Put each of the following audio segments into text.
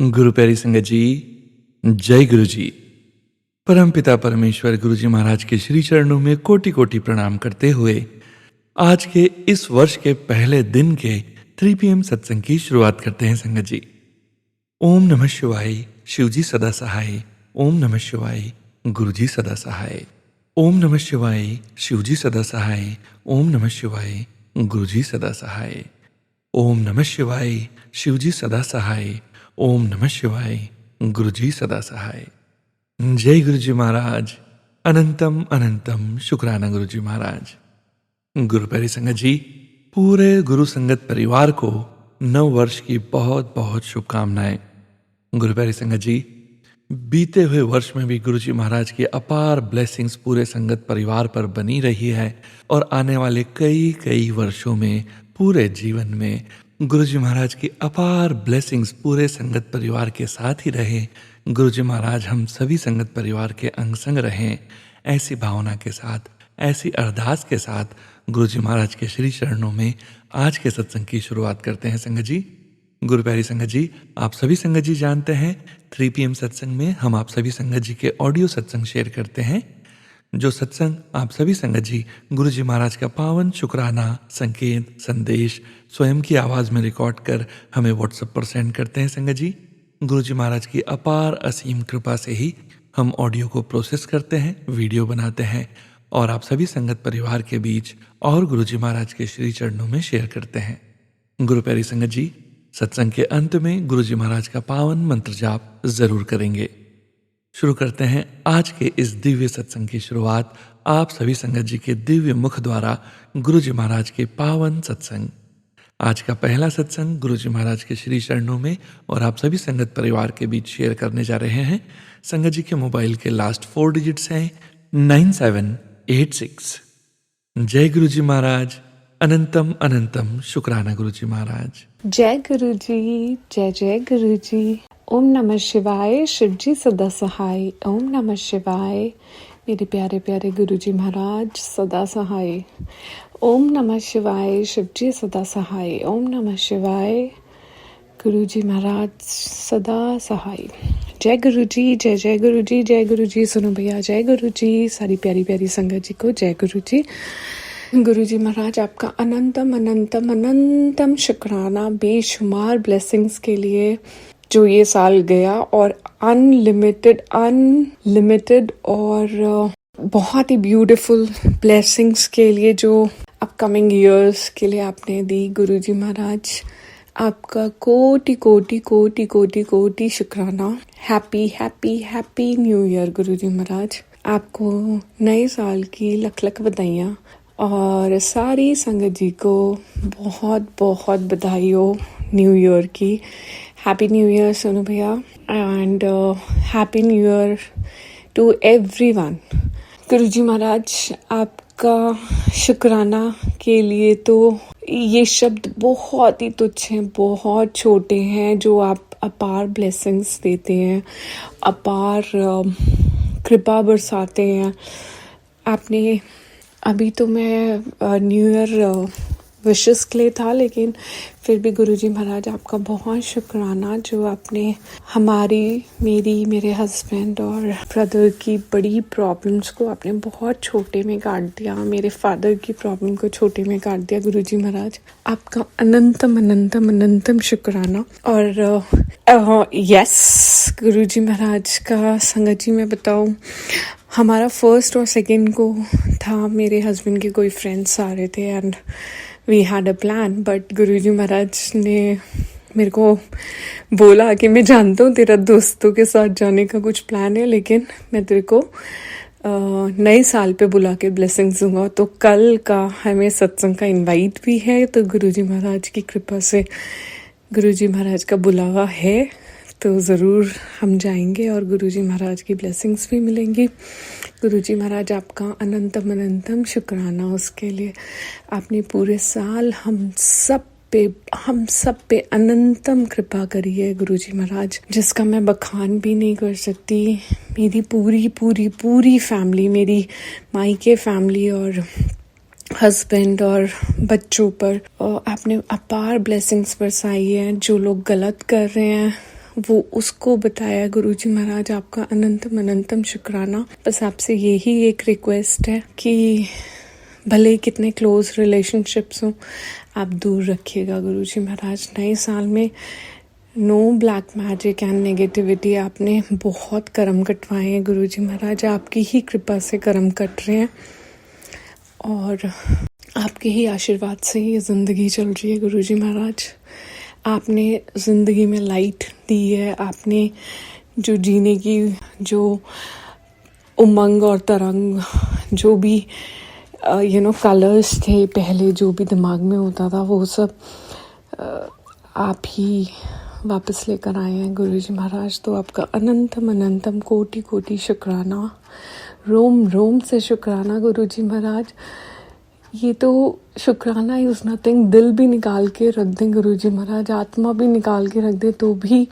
गुरु प्यारी संगत जी, जय गुरु जी। परमपिता परमेश्वर गुरु जी महाराज के श्री चरणों में कोटि कोटि प्रणाम करते हुए आज के इस वर्ष के पहले दिन के 3 PM सत्संग की शुरुआत करते हैं संगत जी। ओम नमः शिवाय, शिव जी सदा सहाय। ओम नमः शिवाय, गुरु जी सदा सहाय। ओम नमः शिवाय, शिव जी सदा सहाय। ओम नमः शिवाय, गुरु जी सदा सहाय। ओम नमः शिवाय, शिव जी सदा सहाय। ओम नमः शिवाय, गुरु जी सदा सहाय। जय गुरु जी महाराज। अनंतम अनंतम शुक्राना गुरु जी महाराज। गुरु प्यारी संगत जी, पूरे गुरु संगत परिवार को नव वर्ष की बहुत बहुत शुभकामनाएं। गुरु प्यारी संगत जी, बीते हुए वर्ष में भी गुरु जी महाराज की अपार ब्लेसिंग्स पूरे संगत परिवार पर बनी रही है और आने वाले कई कई वर्षों में पूरे जीवन में गुरु जी महाराज की अपार ब्लेसिंग्स पूरे संगत परिवार के साथ ही रहे। गुरु जी महाराज हम सभी संगत परिवार के अंग संग रहें, ऐसी भावना के साथ, ऐसी अरदास के साथ गुरु जी महाराज के श्री चरणों में आज के सत्संग की शुरुआत करते हैं संगत जी। गुरु प्यारी संगत जी, आप सभी संगत जी जानते हैं 3 PM सत्संग में हम आप सभी संगत जी के ऑडियो सत्संग शेयर करते हैं। जो सत्संग आप सभी संगत जी गुरु जी महाराज का पावन शुक्राना संकेत संदेश स्वयं की आवाज़ में रिकॉर्ड कर हमें व्हाट्सएप पर सेंड करते हैं संगत जी। गुरु जी महाराज की अपार असीम कृपा से ही हम ऑडियो को प्रोसेस करते हैं, वीडियो बनाते हैं और आप सभी संगत परिवार के बीच और गुरु जी महाराज के श्री चरणों में शेयर करते हैं। गुरु प्यारी संगत जी, सत्संग के अंत में गुरु जी महाराज का पावन मंत्र जाप जरूर करेंगे। शुरू करते हैं आज के इस दिव्य सत्संग की शुरुआत आप सभी संगत जी के दिव्य मुख द्वारा गुरु जी महाराज के पावन सत्संग। आज का पहला सत्संग गुरु जी महाराज के श्री चरणों में और आप सभी संगत परिवार के बीच शेयर करने जा रहे हैं। संगत जी के मोबाइल के लास्ट 4 डिजिट्स हैं 9786। जय गुरु जी महाराज। अनंतम अनंतम शुक्राना गुरु जी महाराज। जय गुरु जी, जय जय गुरु जी। ओम नमः शिवाय, शिव जी सदा सहाय। ओम नमः शिवाय, मेरे प्यारे प्यारे गुरु जी महाराज सदा सहाय। ओम नमः शिवाय, शिव जी सदा सहाय। ओम नमः शिवाय, गुरु जी महाराज सदा सहाय। जय गुरु जी, जय जय गुरु जी, जय गुरु जी। सुनो भैया, जय गुरु जी। सारी प्यारी प्यारी संगत जी को जय गुरु जी। गुरु जी महाराज आपका अनंतम अनंतम अनंतम शुक्राना, बेशुमार ब्लेसिंग्स के लिए जो ये साल गया और अनलिमिटेड और बहुत ही ब्यूटीफुल ब्लेसिंग्स के लिए जो अपकमिंग ईयर्स के लिए आपने दी। गुरु जी महाराज आपका कोटि कोटि कोटि कोटि कोटि शुक्राना। Happy happy happy new year गुरु जी महाराज। आपको नए साल की लख लख बधाइयाँ और सारी संगत जी को बहुत बहुत बधाई हो न्यू ईयर की। हैप्पी न्यू ईयर सोनू भैया and happy new year to everyone. Guru ji महाराज आपका शुक्राना के लिए तो ये शब्द बहुत ही तुच्छ हैं, बहुत छोटे हैं, जो आप अपार ब्लेसिंग्स देते हैं, अपार कृपा बरसाते हैं। आपने अभी तो मैं न्यू ईयर विशेस के लिए था, लेकिन फिर भी गुरु जी महाराज आपका बहुत शुक्राना जो आपने हमारी, मेरे हस्बैंड और ब्रदर की बड़ी प्रॉब्लम्स को आपने बहुत छोटे में काट दिया। मेरे फादर की प्रॉब्लम को छोटे में काट दिया। गुरु जी महाराज आपका अनंतम अनंतम अनंतम शुक्राना। और यस गुरु जी महाराज का संगत जी मैं बताऊँ, हमारा फर्स्ट और सेकंड को था, मेरे हस्बैंड के कोई फ्रेंड्स आ रहे थे and we had a plan, but Guruji Maharaj ने मेरे को बोला कि मैं जानता हूँ तेरा दोस्तों के साथ जाने का कुछ प्लान है, लेकिन मैं तेरे को नए साल पे बुला के ब्लेसिंग्स दूंगा। तो कल का हमें सत्संग का इनवाइट भी है, तो गुरुजी महाराज की कृपा से गुरुजी महाराज का बुलावा है तो ज़रूर हम जाएंगे और गुरुजी महाराज की ब्लेसिंग्स भी मिलेंगी। गुरुजी महाराज आपका अनंतम अनंतम शुक्राना उसके लिए। आपने पूरे साल हम सब पे अनंतम कृपा करी है गुरुजी महाराज, जिसका मैं बखान भी नहीं कर सकती। मेरी पूरी पूरी पूरी फैमिली, मेरी मायके फैमिली और हस्बैंड और बच्चों पर आपने अपार ब्लेसिंग्स बरसाई है। जो लोग गलत कर रहे हैं वो उसको बताया। गुरुजी महाराज आपका अनंतम अनंतम शुक्राना। बस आपसे यही एक रिक्वेस्ट है कि भले ही कितने क्लोज रिलेशनशिप्स हों, आप दूर रखिएगा गुरुजी महाराज। नए साल में no black magic and negativity. आपने बहुत कर्म कटवाए हैं गुरुजी महाराज, आपकी ही कृपा से कर्म कट रहे हैं और आपके ही आशीर्वाद से ये ज़िंदगी चल रही है गुरुजी महाराज। आपने ज़िंदगी में लाइट दी है, आपने जो जीने की जो उमंग और तरंग, जो भी कलर्स थे पहले, जो भी दिमाग में होता था, वो सब आप ही वापस लेकर आए हैं गुरुजी महाराज। तो आपका अनंतम अनंतम कोटि कोटि शुक्राना, रोम रोम से शुक्राना गुरुजी महाराज। ये तो शुक्राना इज नथिंग, दिल भी निकाल के रख दें गुरुजी महाराज, आत्मा भी निकाल के रख दें तो भी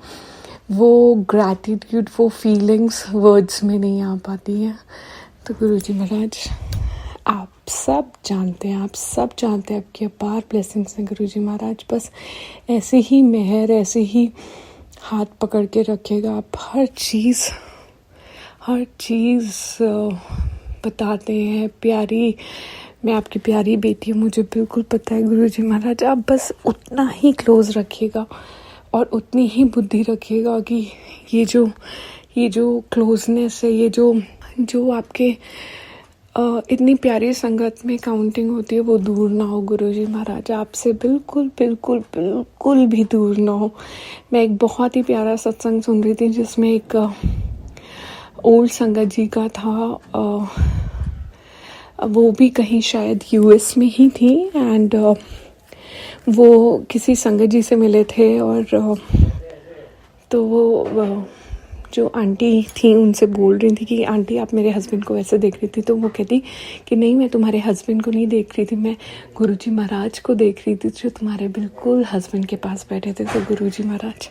वो ग्रैटिट्यूड, वो फीलिंग्स वर्ड्स में नहीं आ पाती हैं। तो गुरुजी महाराज आप सब जानते हैं, आप सब जानते हैं आपकी अपार ब्लेसिंग्स हैं गुरुजी महाराज। बस ऐसे ही मेहर, ऐसे ही हाथ पकड़ के रखिएगा। आप हर चीज़ बताते हैं प्यारी। मैं आपकी प्यारी बेटी हूँ, मुझे बिल्कुल पता है गुरुजी महाराज। आप बस उतना ही क्लोज रखिएगा और उतनी ही बुद्धि रखिएगा कि ये जो क्लोजनेस है, ये जो आपके इतनी प्यारी संगत में काउंटिंग होती है, वो दूर ना हो गुरुजी महाराज। आपसे बिल्कुल बिल्कुल बिल्कुल भी दूर ना हो। मैं एक बहुत ही प्यारा सत्संग सुन रही थी जिसमें एक ओल्ड संगत जी का था, वो भी कहीं शायद यूएस में ही थी एंड वो किसी संगत जी से मिले थे और तो वो जो आंटी थी उनसे बोल रही थी कि आंटी आप मेरे हस्बैंड को वैसे देख रही थी। तो वो कहती कि नहीं, मैं तुम्हारे हस्बैंड को नहीं देख रही थी, मैं गुरुजी महाराज को देख रही थी जो तुम्हारे बिल्कुल हस्बैंड के पास बैठे थे। तो गुरुजी महाराज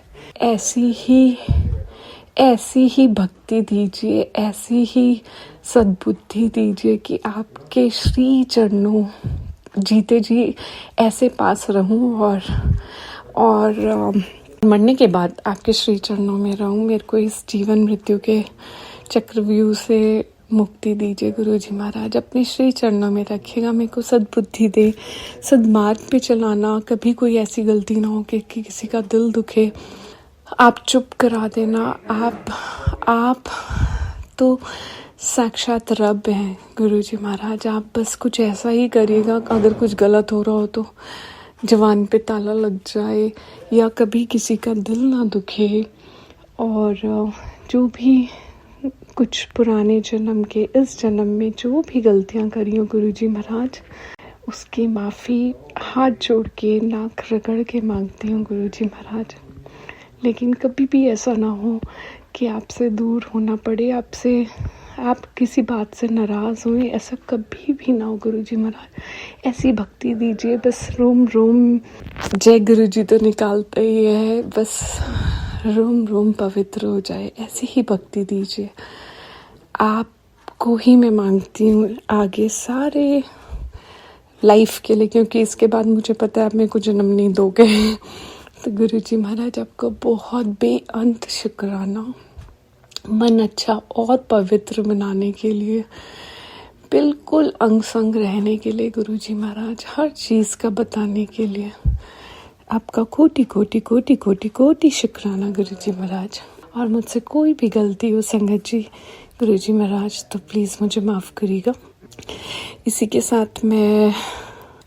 ऐसी ही भक्ति दीजिए, ऐसी ही सद्बुद्धि दीजिए कि आपके श्री चरणों जीते जी ऐसे पास रहूं और मरने के बाद आपके श्री चरणों में रहूं। मेरे को इस जीवन मृत्यु के चक्रव्यूह से मुक्ति दीजिए गुरुजी महाराज। अपने श्री चरणों में रखिएगा, मेरे को सद्बुद्धि दे, सद्मार्ग पे चलाना। कभी कोई ऐसी गलती ना हो कि किसी का दिल दुखे। आप चुप करा देना। आप तो साक्षात रब हैं गुरुजी महाराज। आप बस कुछ ऐसा ही करिएगा, अगर कुछ गलत हो रहा हो तो जवान पे ताला लग जाए या कभी किसी का दिल ना दुखे, और जो भी कुछ पुराने जन्म के इस जन्म में जो भी गलतियां करी हो गुरुजी महाराज, उसकी माफ़ी हाथ जोड़ के नाक रगड़ के मांगती हूँ गुरुजी महाराज। लेकिन कभी भी ऐसा ना हो कि आपसे दूर होना पड़े, आप किसी बात से नाराज़ हुए, ऐसा कभी भी ना हो गुरुजी महाराज। ऐसी भक्ति दीजिए, बस रोम रोम जय गुरुजी तो निकालते ही है, बस रोम रोम पवित्र हो जाए, ऐसी ही भक्ति दीजिए। आपको ही मैं मांगती हूँ आगे सारे लाइफ के लिए, क्योंकि इसके बाद मुझे पता है आप मेरे को जन्म नहीं दोगे। तो गुरुजी महाराज आपका बहुत बेअंत शुक्राना, मन अच्छा और पवित्र बनाने के लिए, बिल्कुल अंग संग रहने के लिए गुरुजी महाराज, हर चीज़ का बताने के लिए आपका कोटि कोटि कोटि कोटि कोटि शुक्राना गुरुजी महाराज। और मुझसे कोई भी गलती हो संगत जी गुरुजी महाराज तो प्लीज़ मुझे माफ़ करिएगा। इसी के साथ मैं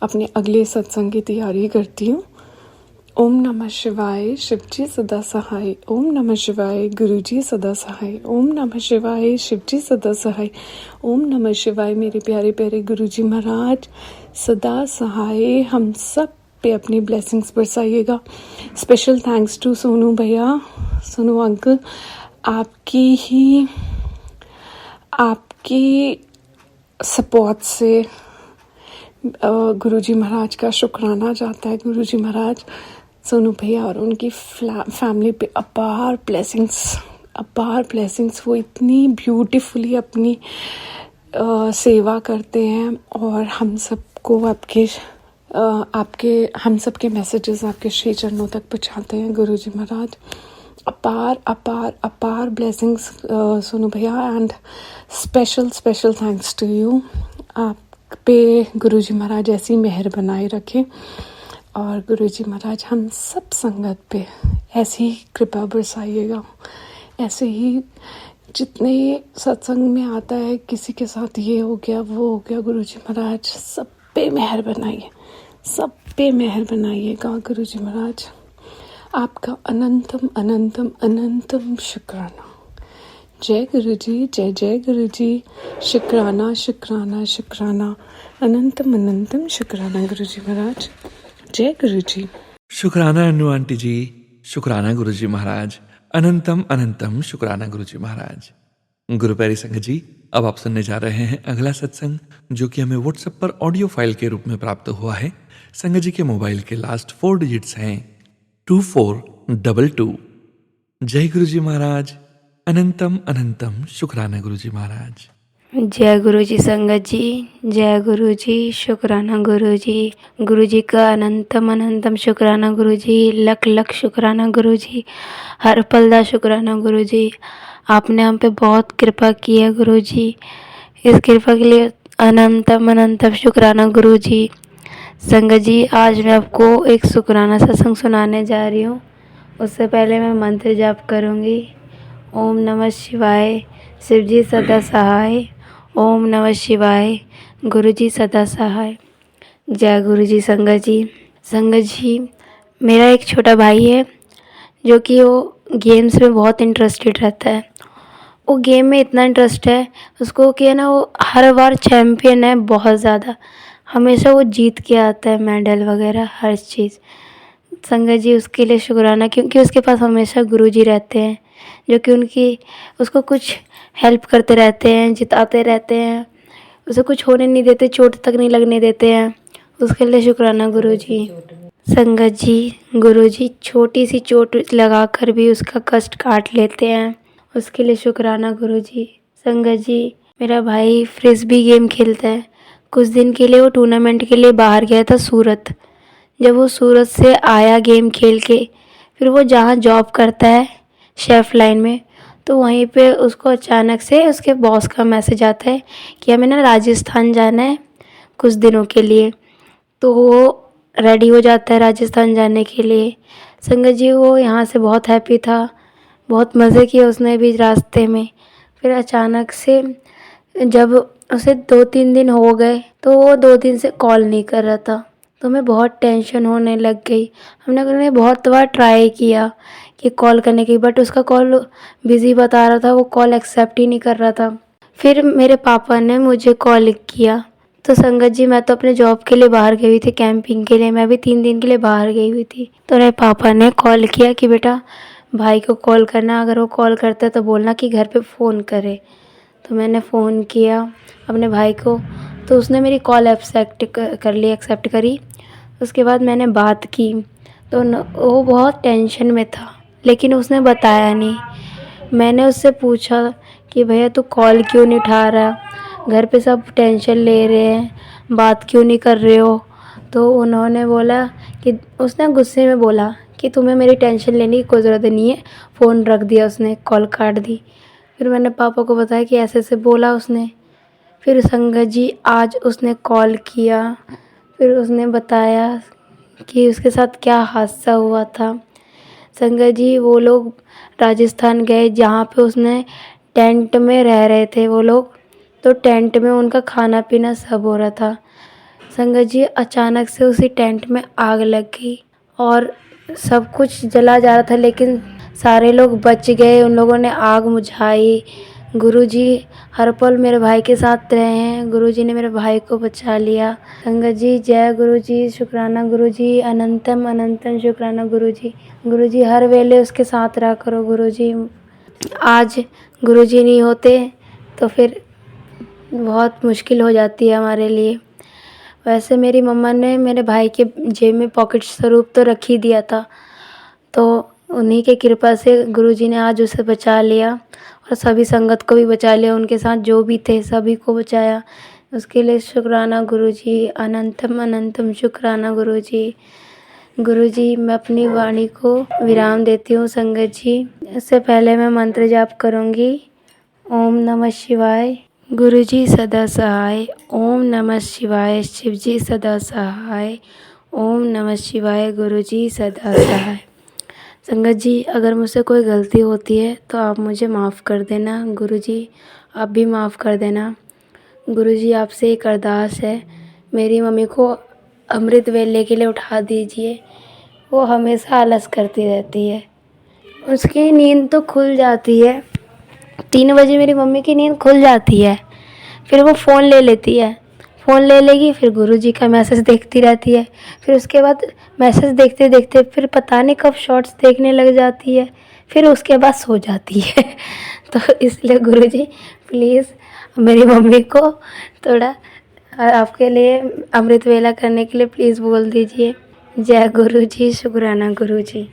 अपने अगले सत्संग की तैयारी करती हूँ। ओम नमः शिवाय, शिवजी सदा सहाय। ओम नमः शिवाय, गुरुजी सदा सहाय। ओम नमः शिवाय, शिवजी सदा सहाय। ओम नमः शिवाय, मेरे प्यारे प्यारे गुरुजी महाराज सदा सहाय। हम सब पे अपनी ब्लेसिंग्स बरसाइएगा। स्पेशल थैंक्स टू सोनू भैया, सोनू अंकल, आपकी सपोर्ट से गुरुजी महाराज का शुक्राना जाता है। गुरुजी महाराज सोनू भैया और उनकी फैमिली पे अपार ब्लेसिंग्स। वो इतनी ब्यूटीफुली अपनी सेवा करते हैं और हम सबको हम सबके मैसेजेस आपके श्री चरणों तक पहुँचाते हैं गुरुजी महाराज। अपार अपार अपार ब्लेसिंग्स सोनू भैया, and special special thanks to you. आप पे गुरुजी महाराज ऐसी मेहर बनाए रखें और गुरुजी महाराज हम सब संगत पे ऐसी ही कृपा बरसाइएगा। ऐसे ही जितने ये सत्संग में आता है, किसी के साथ ये हो गया वो हो गया, गुरुजी महाराज सब पे मेहर बनाइए, सब पे मेहर बनाइएगा गुरुजी महाराज। आपका अनंतम अनंतम अनंतम शुक्राना। जय गुरुजी, जय जय गुरुजी, शुक्राना शुक्राना शुक्राना, अनंतम अनंतम शुक्राना गुरुजी महाराज। जय गुरुजी। शुक्राना अनु आंटी जी, शुक्राना गुरुजी महाराज, अनंतम अनंतम शुक्राना गुरुजी महाराज। गुरु प्यारी संगत जी, अब आप सुनने जा रहे हैं अगला सत्संग, जो कि हमें व्हाट्सएप पर ऑडियो फाइल के रूप में प्राप्त हुआ है। संगत जी के मोबाइल के लास्ट 4 डिजिट्स हैं 2422। जय गुरुजी महाराज, अनंतम अनंतम शुक्राना गुरुजी महाराज। जय गुरुजी संगत जी, जय गुरुजी, शुक्राना गुरुजी। गुरुजी का अनंतम अनंतम शुक्राना गुरुजी, लख लख शुक्राना गुरुजी, हर पल दा शुक्राना गुरुजी। आपने हम पे बहुत कृपा की है गुरुजी, इस कृपा के लिए अनंतम अनंतम शुक्राना गुरुजी। संगत जी, आज मैं आपको एक शुक्राना सत्संग सुनाने जा रही हूँ। उससे पहले मैं मंत्र जाप करूँगी। ओम नमः शिवाय, शिव जी सदा सहाय। ओम नमः शिवाय, गुरु जी सदा सहाय। जय गुरु जी संगत जी। संगत जी, मेरा एक छोटा भाई है जो कि वो गेम्स में बहुत इंटरेस्टेड रहता है। वो गेम में इतना इंटरेस्ट है उसको कि है ना, वो हर बार चैम्पियन है बहुत ज़्यादा। हमेशा वो जीत के आता है मेडल वगैरह हर चीज़। संगत जी, उसके लिए शुक्राना, क्योंकि उसके पास हमेशा गुरुजी रहते हैं जो कि उसको कुछ हेल्प करते रहते हैं, जिताते रहते हैं, उसे कुछ होने नहीं देते, चोट तक नहीं लगने देते हैं। उसके लिए शुक्राना गुरुजी। संगत जी, गुरुजी छोटी सी चोट लगा कर भी उसका कष्ट काट लेते हैं, उसके लिए शुक्राना गुरुजी। संगत जी, मेरा भाई फ्रिस्बी गेम खेलता है। कुछ दिन के लिए वो टूर्नामेंट के लिए बाहर गया था सूरत। जब वो सूरत से आया गेम खेल के, फिर वो जहाँ जॉब करता है शेफ़ लाइन में, तो वहीं पे उसको अचानक से उसके बॉस का मैसेज आता है कि हमें ना राजस्थान जाना है कुछ दिनों के लिए। तो वो रेडी हो जाता है राजस्थान जाने के लिए। संगत जी, वो यहाँ से बहुत हैप्पी था, बहुत मज़े किए उसने भी रास्ते में। फिर अचानक से जब उसे 2-3 दिन हो गए तो वो 2 दिन से कॉल नहीं कर रहा था। तो हमें बहुत टेंशन होने लग गई। हमने बहुत बार ट्राई किया कि कॉल करने की, बट उसका कॉल बिज़ी बता रहा था, वो कॉल एक्सेप्ट ही नहीं कर रहा था। फिर मेरे पापा ने मुझे कॉल किया। तो संगत जी, मैं तो अपने जॉब के लिए बाहर गई हुई थी, कैंपिंग के लिए। मैं भी 3 दिन के लिए बाहर गई हुई थी। तो मेरे पापा ने कॉल किया कि बेटा भाई को कॉल करना, अगर वो कॉल करता है तो बोलना कि घर पे फ़ोन करे। तो मैंने फ़ोन किया अपने भाई को, तो उसने मेरी कॉल एक्सेप्ट कर ली, एक्सेप्ट करी। उसके बाद मैंने बात की तो वो बहुत टेंशन में था, लेकिन उसने बताया नहीं। मैंने उससे पूछा कि भैया तू कॉल क्यों नहीं उठा रहा, घर पे सब टेंशन ले रहे हैं, बात क्यों नहीं कर रहे हो। तो उन्होंने बोला कि उसने गुस्से में बोला कि तुम्हें मेरी टेंशन लेने की कोई ज़रूरत नहीं है। फ़ोन रख दिया उसने, कॉल काट दी। फिर मैंने पापा को बताया कि ऐसे ऐसे बोला उसने। फिर संगत जी, आज उसने कॉल किया, फिर उसने बताया कि उसके साथ क्या हादसा हुआ था। संगत जी, वो लोग राजस्थान गए जहाँ पे उसने टेंट में रह रहे थे वो लोग, तो टेंट में उनका खाना पीना सब हो रहा था। संगत जी, अचानक से उसी टेंट में आग लग गई और सब कुछ जला जा रहा था, लेकिन सारे लोग बच गए, उन लोगों ने आग बुझाई। गुरुजी हर पल मेरे भाई के साथ रहे हैं, गुरुजी ने मेरे भाई को बचा लिया। संगत जी, जय गुरुजी, शुक्राना गुरुजी, अनंतम अनंतम शुक्राना गुरुजी। गुरुजी हर वेले उसके साथ रहा करो गुरुजी। आज गुरुजी नहीं होते तो फिर बहुत मुश्किल हो जाती है हमारे लिए। वैसे मेरी मम्मा ने मेरे भाई के जेब में पॉकेट स्वरूप तो रख ही दिया था, तो उन्हीं के कृपा से गुरुजी ने आज उसे बचा लिया और सभी संगत को भी बचा लिया, उनके साथ जो भी थे सभी को बचाया। उसके लिए शुक्राना गुरुजी, अनंतम अनंतम शुक्राना गुरुजी। गुरुजी, मैं अपनी वाणी को विराम देती हूँ संगत जी। इससे पहले मैं मंत्र जाप करूँगी। ओम नमः शिवाय। गुरुजी सदा सहाय। ओम नमः शिवाय। शिवजी सदा सहाय। ओम नमः शिवाय। गुरुजी सदा सहाय। संगत जी, अगर मुझसे कोई गलती होती है तो आप मुझे माफ़ कर देना। गुरुजी, आप भी माफ़ कर देना। गुरुजी, आपसे एक अरदास है, मेरी मम्मी को अमृत वेले के लिए उठा दीजिए। वो हमेशा आलस करती रहती है। उसकी नींद तो खुल जाती है, 3 बजे मेरी मम्मी की नींद खुल जाती है। फिर वो फ़ोन ले लेती है, फ़ोन ले लेगी, फिर गुरुजी का मैसेज देखती रहती है। फिर उसके बाद मैसेज देखते देखते फिर पता नहीं कब शॉर्ट्स देखने लग जाती है। फिर उसके बाद सो जाती है। तो इसलिए गुरुजी प्लीज़ मेरी मम्मी को थोड़ा आपके लिए अमृत वेला करने के लिए प्लीज़ बोल दीजिए। जय गुरुजी। शुक्राना गुरुजी।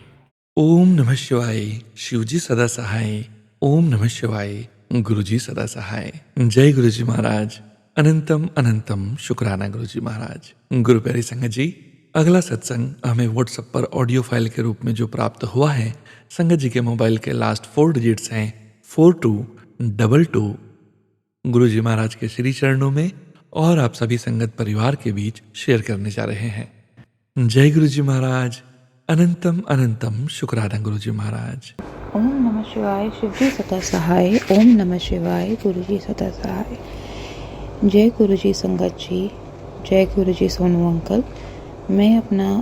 ओम नमः शिवाय। शिवजी सदा सहाय। ओम नमः शिवाय। गुरुजी सदा सहाय। जय गुरुजी महाराज। अनंतम अनंतम शुक्राना गुरुजी महाराज। गुरु प्यारी संगत जी, अगला सत्संग हमें व्हाट्सएप पर ऑडियो फाइल के रूप में जो प्राप्त हुआ है, संगत जी के मोबाइल के लास्ट 4 डिजिट्स हैं 4222। गुरुजी महाराज के श्री चरणों में और आप सभी संगत परिवार के बीच शेयर करने जा रहे हैं। जय गुरुजी महाराज। अनंतम अनंतम शुक्राना गुरुजी महाराज। ओम नमः शिवाय। शिवजी सदा सहाय। ओम नमः शिवाय। गुरुजी सदा सहाय। जय गुरुजी संगत जी। जय गुरुजी सोनू अंकल। मैं अपना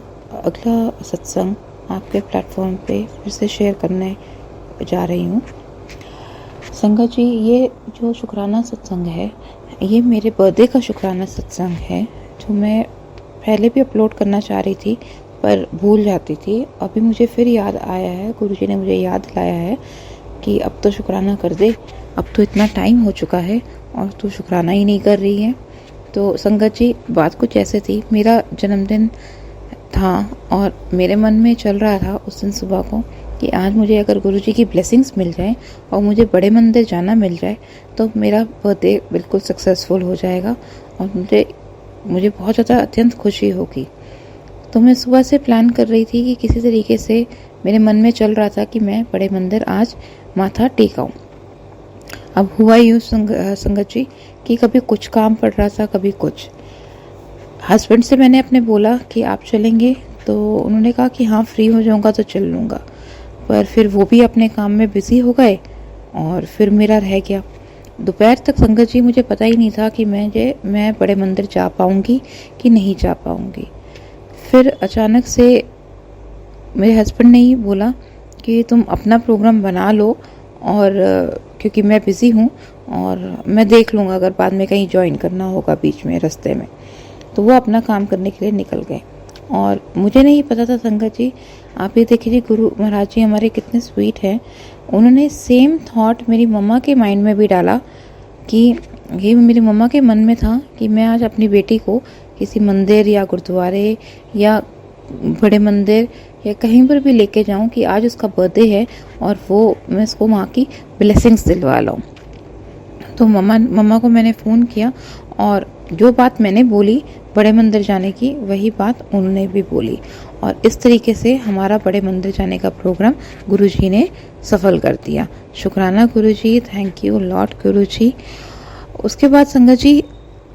अगला सत्संग आपके प्लेटफॉर्म पे फिर से शेयर करने जा रही हूँ। संगत जी, ये जो शुक्राना सत्संग है, ये मेरे बर्थडे का शुक्राना सत्संग है, जो मैं पहले भी अपलोड करना चाह रही थी पर भूल जाती थी। अभी मुझे फिर याद आया है, गुरुजी ने मुझे याद दिलाया है कि अब तो शुक्राना कर दे, अब तो इतना टाइम हो चुका है और तू शुक्राना ही नहीं कर रही है। तो संगत जी, बात कुछ ऐसे थी, मेरा जन्मदिन था और मेरे मन में चल रहा था उस दिन सुबह को कि आज मुझे अगर गुरुजी की ब्लेसिंग्स मिल जाए और मुझे बड़े मंदिर जाना मिल जाए तो मेरा बर्थडे बिल्कुल सक्सेसफुल हो जाएगा और मुझे बहुत ज़्यादा अत्यंत खुशी होगी। तो मैं सुबह से प्लान कर रही थी कि किसी तरीके से मेरे मन में चल रहा था कि मैं बड़े मंदिर आज माथा टेकाऊं। अब हुआ यूँ संगत जी कि कभी कुछ काम पड़ रहा था, कभी कुछ। हस्बैंड से मैंने अपने बोला कि आप चलेंगे, तो उन्होंने कहा कि हाँ फ्री हो जाऊंगा तो चल लूँगा, पर फिर वो भी अपने काम में बिजी हो गए और फिर मेरा रह गया। दोपहर तक संगत जी मुझे पता ही नहीं था कि मैं बड़े मंदिर जा पाऊंगी कि नहीं जा पाऊंगी। फिर अचानक से मेरे हस्बैंड ने ही बोला कि तुम अपना प्रोग्राम बना लो, और क्योंकि मैं बिज़ी हूँ और मैं देख लूँगा अगर बाद में कहीं ज्वाइन करना होगा बीच में रास्ते में। तो वो अपना काम करने के लिए निकल गए और मुझे नहीं पता था संगत जी। आप ये देखिए गुरु महाराज जी हमारे कितने स्वीट हैं। उन्होंने सेम थॉट मेरी मम्मा के माइंड में भी डाला कि ये मेरी मम्मा के मन में था कि मैं आज अपनी बेटी को किसी मंदिर या गुरुद्वारे या बड़े मंदिर या कहीं पर भी लेके जाऊं कि आज उसका बर्थडे है और वो मैं उसको वहाँ की ब्लेसिंग्स दिलवा लाऊं। तो मम्मा को मैंने फ़ोन किया और जो बात मैंने बोली बड़े मंदिर जाने की, वही बात उन्होंने भी बोली और इस तरीके से हमारा बड़े मंदिर जाने का प्रोग्राम गुरुजी ने सफल कर दिया। शुक्राना गुरुजी, थैंक यू लॉट गुरुजी। उसके बाद संगत जी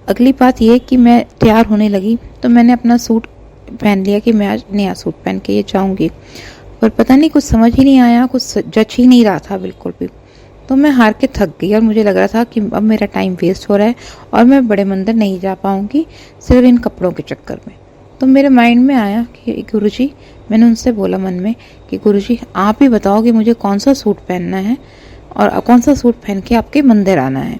अगली बात ये कि मैं तैयार होने लगी तो मैंने अपना सूट पहन लिया कि मैं आज नया सूट पहन के ये जाऊंगी, पर पता नहीं कुछ समझ ही नहीं आया, कुछ जच ही नहीं रहा था बिल्कुल भी। तो मैं हार के थक गई और मुझे लग रहा था कि अब मेरा टाइम वेस्ट हो रहा है और मैं बड़े मंदिर नहीं जा पाऊंगी सिर्फ इन कपड़ों के चक्कर में। तो मेरे माइंड में आया कि गुरुजी, मैंने उनसे बोला मन में कि गुरुजी आप ही बताओ कि मुझे कौन सा सूट पहनना है और कौन सा सूट पहन के आपके मंदिर आना है।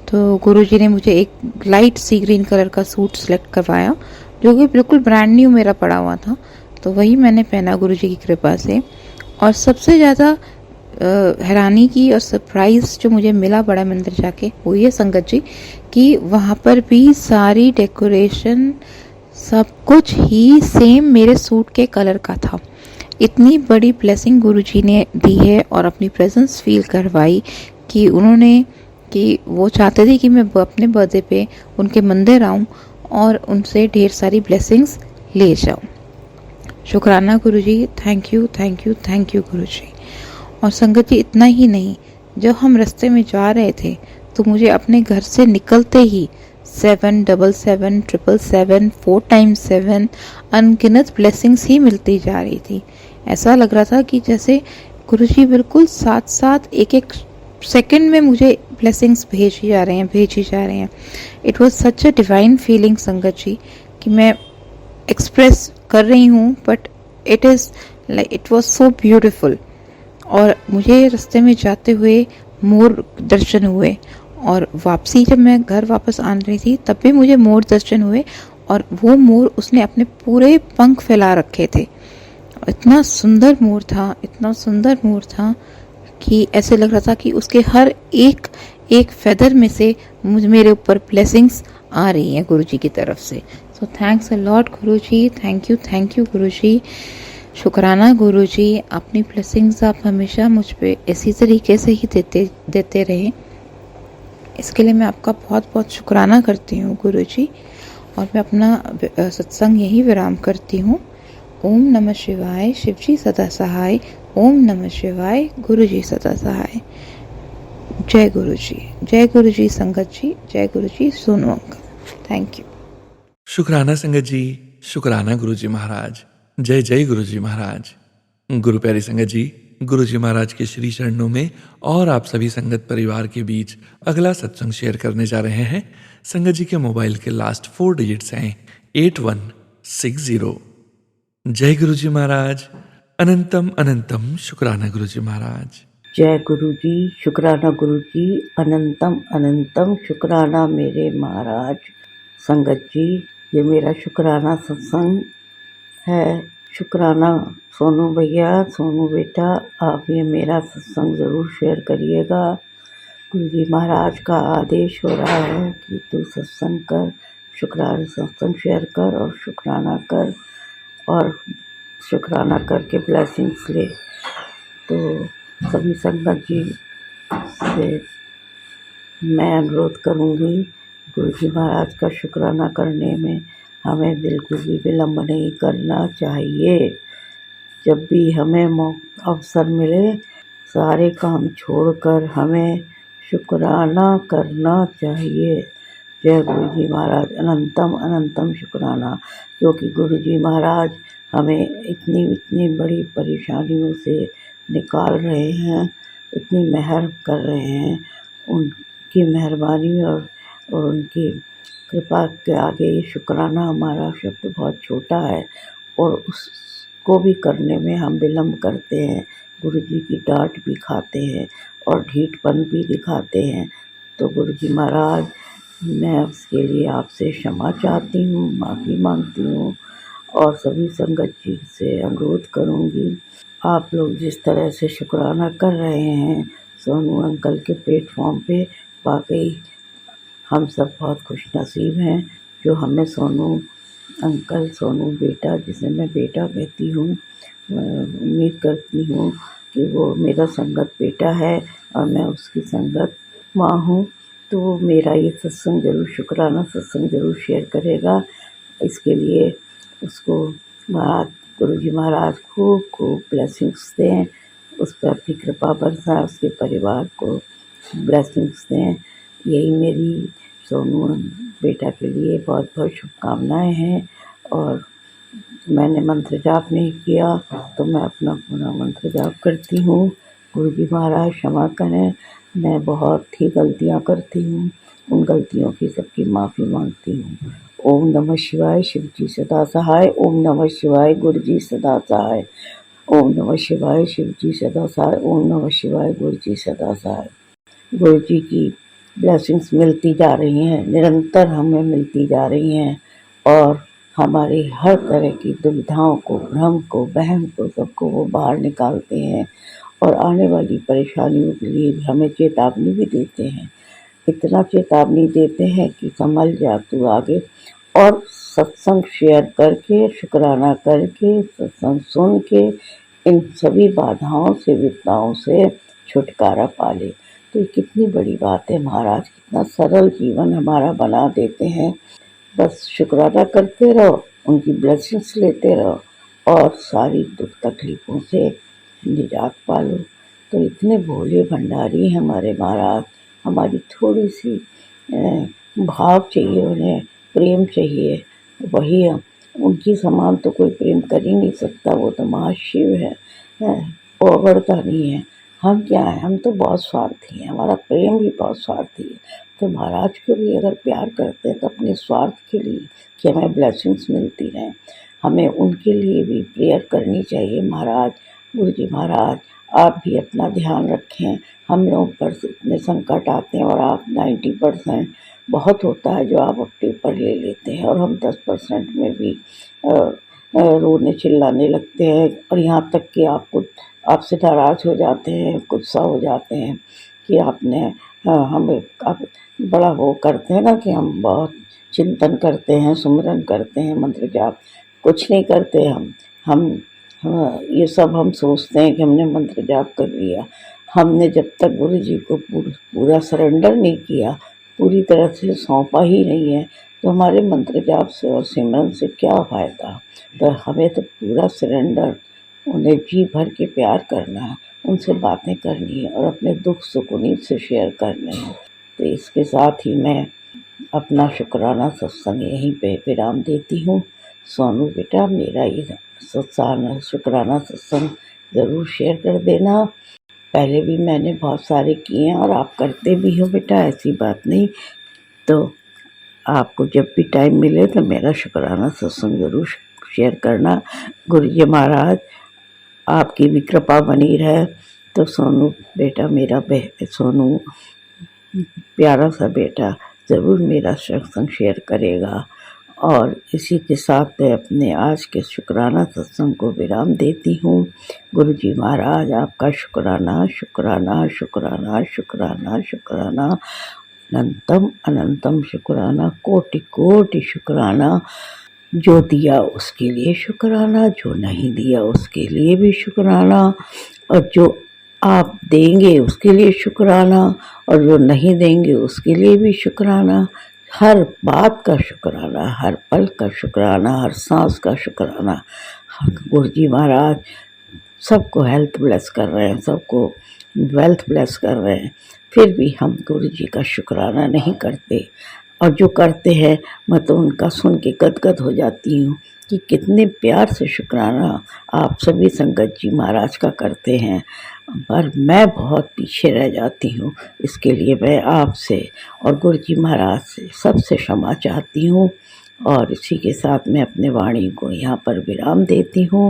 तो गुरुजी ने मुझे एक लाइट सी ग्रीन कलर का सूट सिलेक्ट करवाया जो कि बिल्कुल ब्रांड न्यू मेरा पड़ा हुआ था। तो वही मैंने पहना गुरुजी की कृपा से। और सबसे ज़्यादा हैरानी की और सरप्राइज़ जो मुझे मिला बड़ा मंदिर जाके वो ये संगत जी कि वहाँ पर भी सारी डेकोरेशन सब कुछ ही सेम मेरे सूट के कलर का था। इतनी बड़ी ब्लेसिंग गुरुजी ने दी है और अपनी प्रेजेंस फील करवाई कि वो चाहते थे कि मैं अपने बर्थडे पे उनके मंदिर आऊं और उनसे ढेर सारी ब्लेसिंग्स ले जाऊं। शुक्राना Guruji, thank you thank you thank you Guruji. और संगत जी इतना ही नहीं, जब हम रास्ते में जा रहे थे तो मुझे अपने घर से निकलते ही 777 4 टाइम्स 7 अनगिनत ब्लेसिंग्स ही मिलती जा रही थी। ऐसा लग रहा था कि जैसे गुरुजी बिल्कुल साथ साथ एक एक सेकंड में मुझे ब्लेसिंग्स भेजी जा रहे हैं। It was such a divine feeling संगत जी कि मैं एक्सप्रेस कर रही हूँ, but it was so beautiful. और मुझे रास्ते में जाते हुए मोर दर्शन हुए, और वापसी जब मैं घर वापस आ रही थी तब भी मुझे मोर दर्शन हुए, और वो मोर उसने अपने पूरे पंख फैला रखे थे। इतना सुंदर मोर था कि ऐसे लग रहा था कि उसके हर एक एक फेदर में से मेरे ऊपर ब्लेसिंग्स आ रही हैं गुरुजी की तरफ से। So thanks a lot Guruji, thank you Guruji. शुक्राना गुरुजी, अपनी ब्लेसिंग्स आप हमेशा मुझ पे इसी तरीके से ही देते रहें। इसके लिए मैं आपका बहुत बहुत शुक्राना करती हूँ गुरुजी। और मैं अपना सत्संग यही विराम करती हूँ। ओम नमः शिवाय, शिवजी सदा सहाय। ओम नमः शिवाय, गुरुजी सदा सहाय। जय गुरुजी संगत जी, जय गुरुजी सोनू अंकल। Thank you. शुक्राना संगत जी, शुक्राना गुरुजी महाराज। जय जय गुरुजी महाराज। गुरु प्यारी संगत जी, गुरुजी महाराज के श्री चरणों में और आप सभी संगत परिवार के बीच अगला सत्संग शेयर करने जा रहे हैं। संगत जी के मोबाइल के लास्ट 4 डिजिट्स हैं 8160। जय गुरुजी महाराज। अनंतम अनंतम शुक्राना गुरुजी महाराज। जय गुरु जी, शुक्राना गुरु जी, अनंतम अनंतम शुक्राना मेरे महाराज। संगत जी, ये मेरा शुक्राना सत्संग है। शुक्राना सोनू भैया, सोनू बेटा, आप ये मेरा सत्संग ज़रूर शेयर करिएगा। गुरु जी महाराज का आदेश हो रहा है कि तू सत्संग कर, शुक्राना सत्संग शेयर कर और शुक्राना कर, और शुक्राना करके ब्लेसिंग्स ले। तो सभी संगत जी से मैं अनुरोध करूँगी, गुरु जी महाराज का शुक्राना करने में हमें बिल्कुल भी विलम्ब नहीं करना चाहिए। जब भी हमें अवसर मिले, सारे काम छोड़कर हमें शुक्राना करना चाहिए। जय गुरु जी महाराज। अनंतम अनंतम शुक्राना, क्योंकि गुरु जी महाराज हमें इतनी बड़ी परेशानियों से निकाल रहे हैं, इतनी मेहर कर रहे हैं। उनकी मेहरबानी और उनकी कृपा के आगे ये शुक्राना हमारा शब्द बहुत छोटा है, और उसको भी करने में हम विलम्ब करते हैं। गुरु जी की डांट भी खाते हैं और ढीठपन भी दिखाते हैं। तो गुरु जी महाराज, मैं उसके लिए आपसे क्षमा चाहती हूँ, माफ़ी मांगती हूँ, और सभी संगत जी से अनुरोध करूँगी, आप लोग जिस तरह से शुक्राना कर रहे हैं सोनू अंकल के प्लेटफॉर्म पे, वाकई हम सब बहुत खुश नसीब हैं जो हमें सोनू अंकल, सोनू बेटा, जिसे मैं बेटा कहती हूँ, उम्मीद करती हूँ कि वो मेरा संगत बेटा है और मैं उसकी संगत माँ हूँ। तो मेरा ये सत्संग ज़रूर, शुक्राना सत्संग ज़रूर शेयर करेगा। इसके लिए उसको महाराज, गुरु जी महाराज खूब खूब ब्लेसिंग्स दें, उस पर अपनी कृपा बरसाएं, उसके परिवार को ब्लेसिंग्स दें। यही मेरी सोनू बेटा के लिए बहुत बहुत शुभकामनाएं हैं। और मैंने मंत्र जाप नहीं किया तो मैं अपना पूरा मंत्र जाप करती हूँ। गुरु जी महाराज क्षमा करें, मैं बहुत ही गलतियाँ करती हूँ, उन गलतियों की सबकी माफ़ी मांगती हूँ। ओम नमः शिवाय, शिव जी सदा सहाय। ओम नमः शिवाय, गुरु जी सदा सहाय। ओम नमः शिवाय, शिव जी सदा सहाय। ओम नमः शिवाय, गुरु जी सदा सहाय। गुरु जी की ब्लेसिंग्स मिलती जा रही हैं, निरंतर हमें मिलती जा रही हैं, और हमारी हर तरह की दुविधाओं को, भ्रम को, वहम को, सबको वो बाहर निकालते हैं, और आने वाली परेशानियों के लिए भी हमें चेतावनी भी देते हैं। इतना चेतावनी देते हैं कि संभल जा तू आगे, और सत्संग शेयर करके, शुक्राना करके, सत्संग सुन के इन सभी बाधाओं से, विपदाओं से छुटकारा पा ले। तो ये कितनी बड़ी बात है महाराज, कितना सरल जीवन हमारा बना देते हैं। बस शुक्राना करते रहो, उनकी ब्लेसिंग्स लेते रहो, और सारी दुख तकलीफ़ों से निजात पालो। तो इतने भोले भंडारी हैं हमारे महाराज, हमारी थोड़ी सी भाव चाहिए उन्हें, प्रेम चाहिए, वही हम, उनकी समान तो कोई प्रेम कर ही नहीं सकता, वो तो महाशिव है, वो अगड़ता नहीं है। हम क्या हैं, हम तो बहुत स्वार्थी हैं, हमारा प्रेम भी बहुत स्वार्थी है। तो महाराज को भी अगर प्यार करते हैं तो अपने स्वार्थ के लिए कि हमें ब्लेसिंग्स मिलती रहें, हमें उनके लिए भी प्रेयर करनी चाहिए। महाराज, गुरु जी महाराज, आप भी अपना ध्यान रखें, हम लोग पर इतने संकट आते हैं और आप 90% बहुत होता है जो आप अपने ऊपर ले लेते हैं, और हम 10% में भी रोने चिल्लाने लगते हैं, और यहाँ तक कि आपसे नाराज़ हो जाते हैं, गुस्सा हो जाते हैं कि आपने हमें आप बड़ा वो करते हैं ना कि हम बहुत चिंतन करते हैं, सुमिरन करते हैं, मंत्र जाप कुछ नहीं करते हम ये सब हम सोचते हैं कि हमने मंत्र जाप कर लिया। हमने जब तक गुरु जी को पूरा सरेंडर नहीं किया, पूरी तरह से सौंपा ही नहीं है, तो हमारे मंत्र जाप से और सिमरन से क्या फ़ायदा। तो हमें तो पूरा सरेंडर, उन्हें जी भर के प्यार करना है, उनसे बातें करनी है और अपने दुख सुख उन्हीं से शेयर करने हैं। तो इसके साथ ही मैं अपना शुक्राना सत्संग यहीं पे विराम देती हूँ। सोनू बेटा, मेरा ये शुक्राना सत्संग ज़रूर शेयर कर देना। पहले भी मैंने बहुत सारे किए हैं और आप करते भी हो बेटा, ऐसी बात नहीं। तो आपको जब भी टाइम मिले तो मेरा शुक्राना सत्संग ज़रूर शेयर करना। गुरु जी महाराज, आपकी भी कृपा बनी रहे तो सोनू बेटा, मेरा सोनू प्यारा सा बेटा ज़रूर मेरा सत्संग शेयर करेगा। और इसी के साथ मैं अपने आज के शुक्राना सत्संग को विराम देती हूँ। गुरु जी महाराज, आपका शुक्राना शुक्राना शुक्राना शुक्राना शुक्राना, अनंतम अनंतम शुक्राना, कोटि कोटि शुक्राना। जो दिया उसके लिए शुक्राना, जो नहीं दिया उसके लिए भी शुक्राना, और जो आप देंगे उसके लिए शुक्राना, और जो नहीं देंगे उसके लिए भी शुक्राना। हर बात का शुक्राना, हर पल का शुक्राना, हर सांस का शुक्राना। गुरु जी महाराज सबको हेल्थ ब्लेस कर रहे हैं, सबको वेल्थ ब्लेस कर रहे हैं, फिर भी हम गुरु जी का शुक्राना नहीं करते। और जो करते हैं मैं तो उनका सुन के गदगद हो जाती हूँ कि कितने प्यार से शुक्राना आप सभी संगत जी महाराज का करते हैं, पर मैं बहुत पीछे रह जाती हूँ। इसके लिए मैं आपसे और गुरु जी महाराज से सबसे क्षमा चाहती हूँ। और इसी के साथ मैं अपने वाणी को यहाँ पर विराम देती हूँ।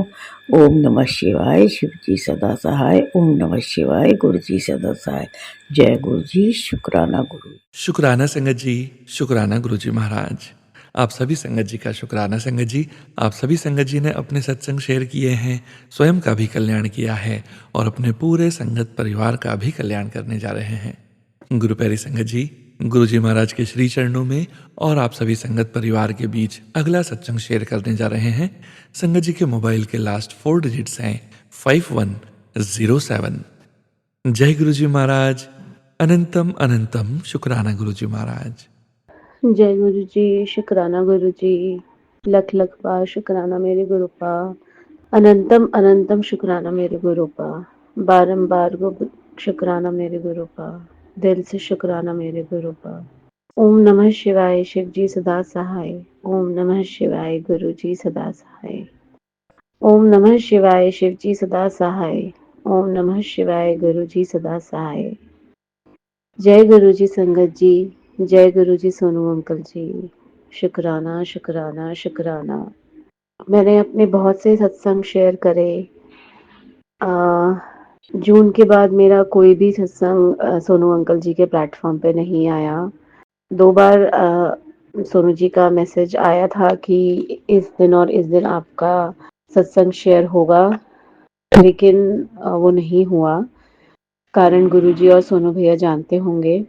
ओम नमः शिवाय, शिव जी सदा सहाय। ओम नमः शिवाय, गुरु जी सदा सहाय। जय गुरु जी, शुक्राना गुरु। शुक्राना संगत जी, शुक्राना गुरु जी महाराज। आप सभी संगत जी का शुक्राना संगत जी। आप सभी संगत जी ने अपने सत्संग शेयर किए हैं, स्वयं का भी कल्याण किया है और अपने पूरे संगत परिवार का भी कल्याण करने जा रहे हैं। गुरु प्यारी संगत जी, गुरु जी महाराज के श्री चरणों में और आप सभी संगत परिवार के बीच अगला सत्संग शेयर करने जा रहे हैं। संगत जी के मोबाइल के लास्ट 4 डिजिट्स हैं 5107। जय गुरु जी महाराज। अनंतम अनंतम शुक्राना गुरु जी महाराज। जय गुरु जी, शुक्राना गुरु जी, लख लख बार शुक्राना मेरे गुरु पा, अनंतम अनंतम शुक्राना मेरे गुरु पा, बारंबार शुक्राना मेरे गुरु पा, दिल से शुक्राना मेरे गुरु पा। ओम नमः शिवाय, शिव जी सदा सहाय। ओम नमः शिवाय, गुरु जी सदा सहाय। ओम नमः शिवाय, शिव जी सदा सहाय। ओम नमः शिवाय, गुरु जी सदा सहाय। जय गुरु जी संगत जी, जय गुरु जी सोनू अंकल जी। शुक्राना शुक्राना शुक्राना। मैंने अपने बहुत से सत्संग शेयर करे। जून के बाद मेरा कोई भी सत्संग सोनू अंकल जी के प्लेटफॉर्म पे नहीं आया। 2 बार सोनू जी का मैसेज आया था कि इस दिन और इस दिन आपका सत्संग शेयर होगा, लेकिन वो नहीं हुआ। कारण गुरुजी और सोनू भैया जानते होंगे,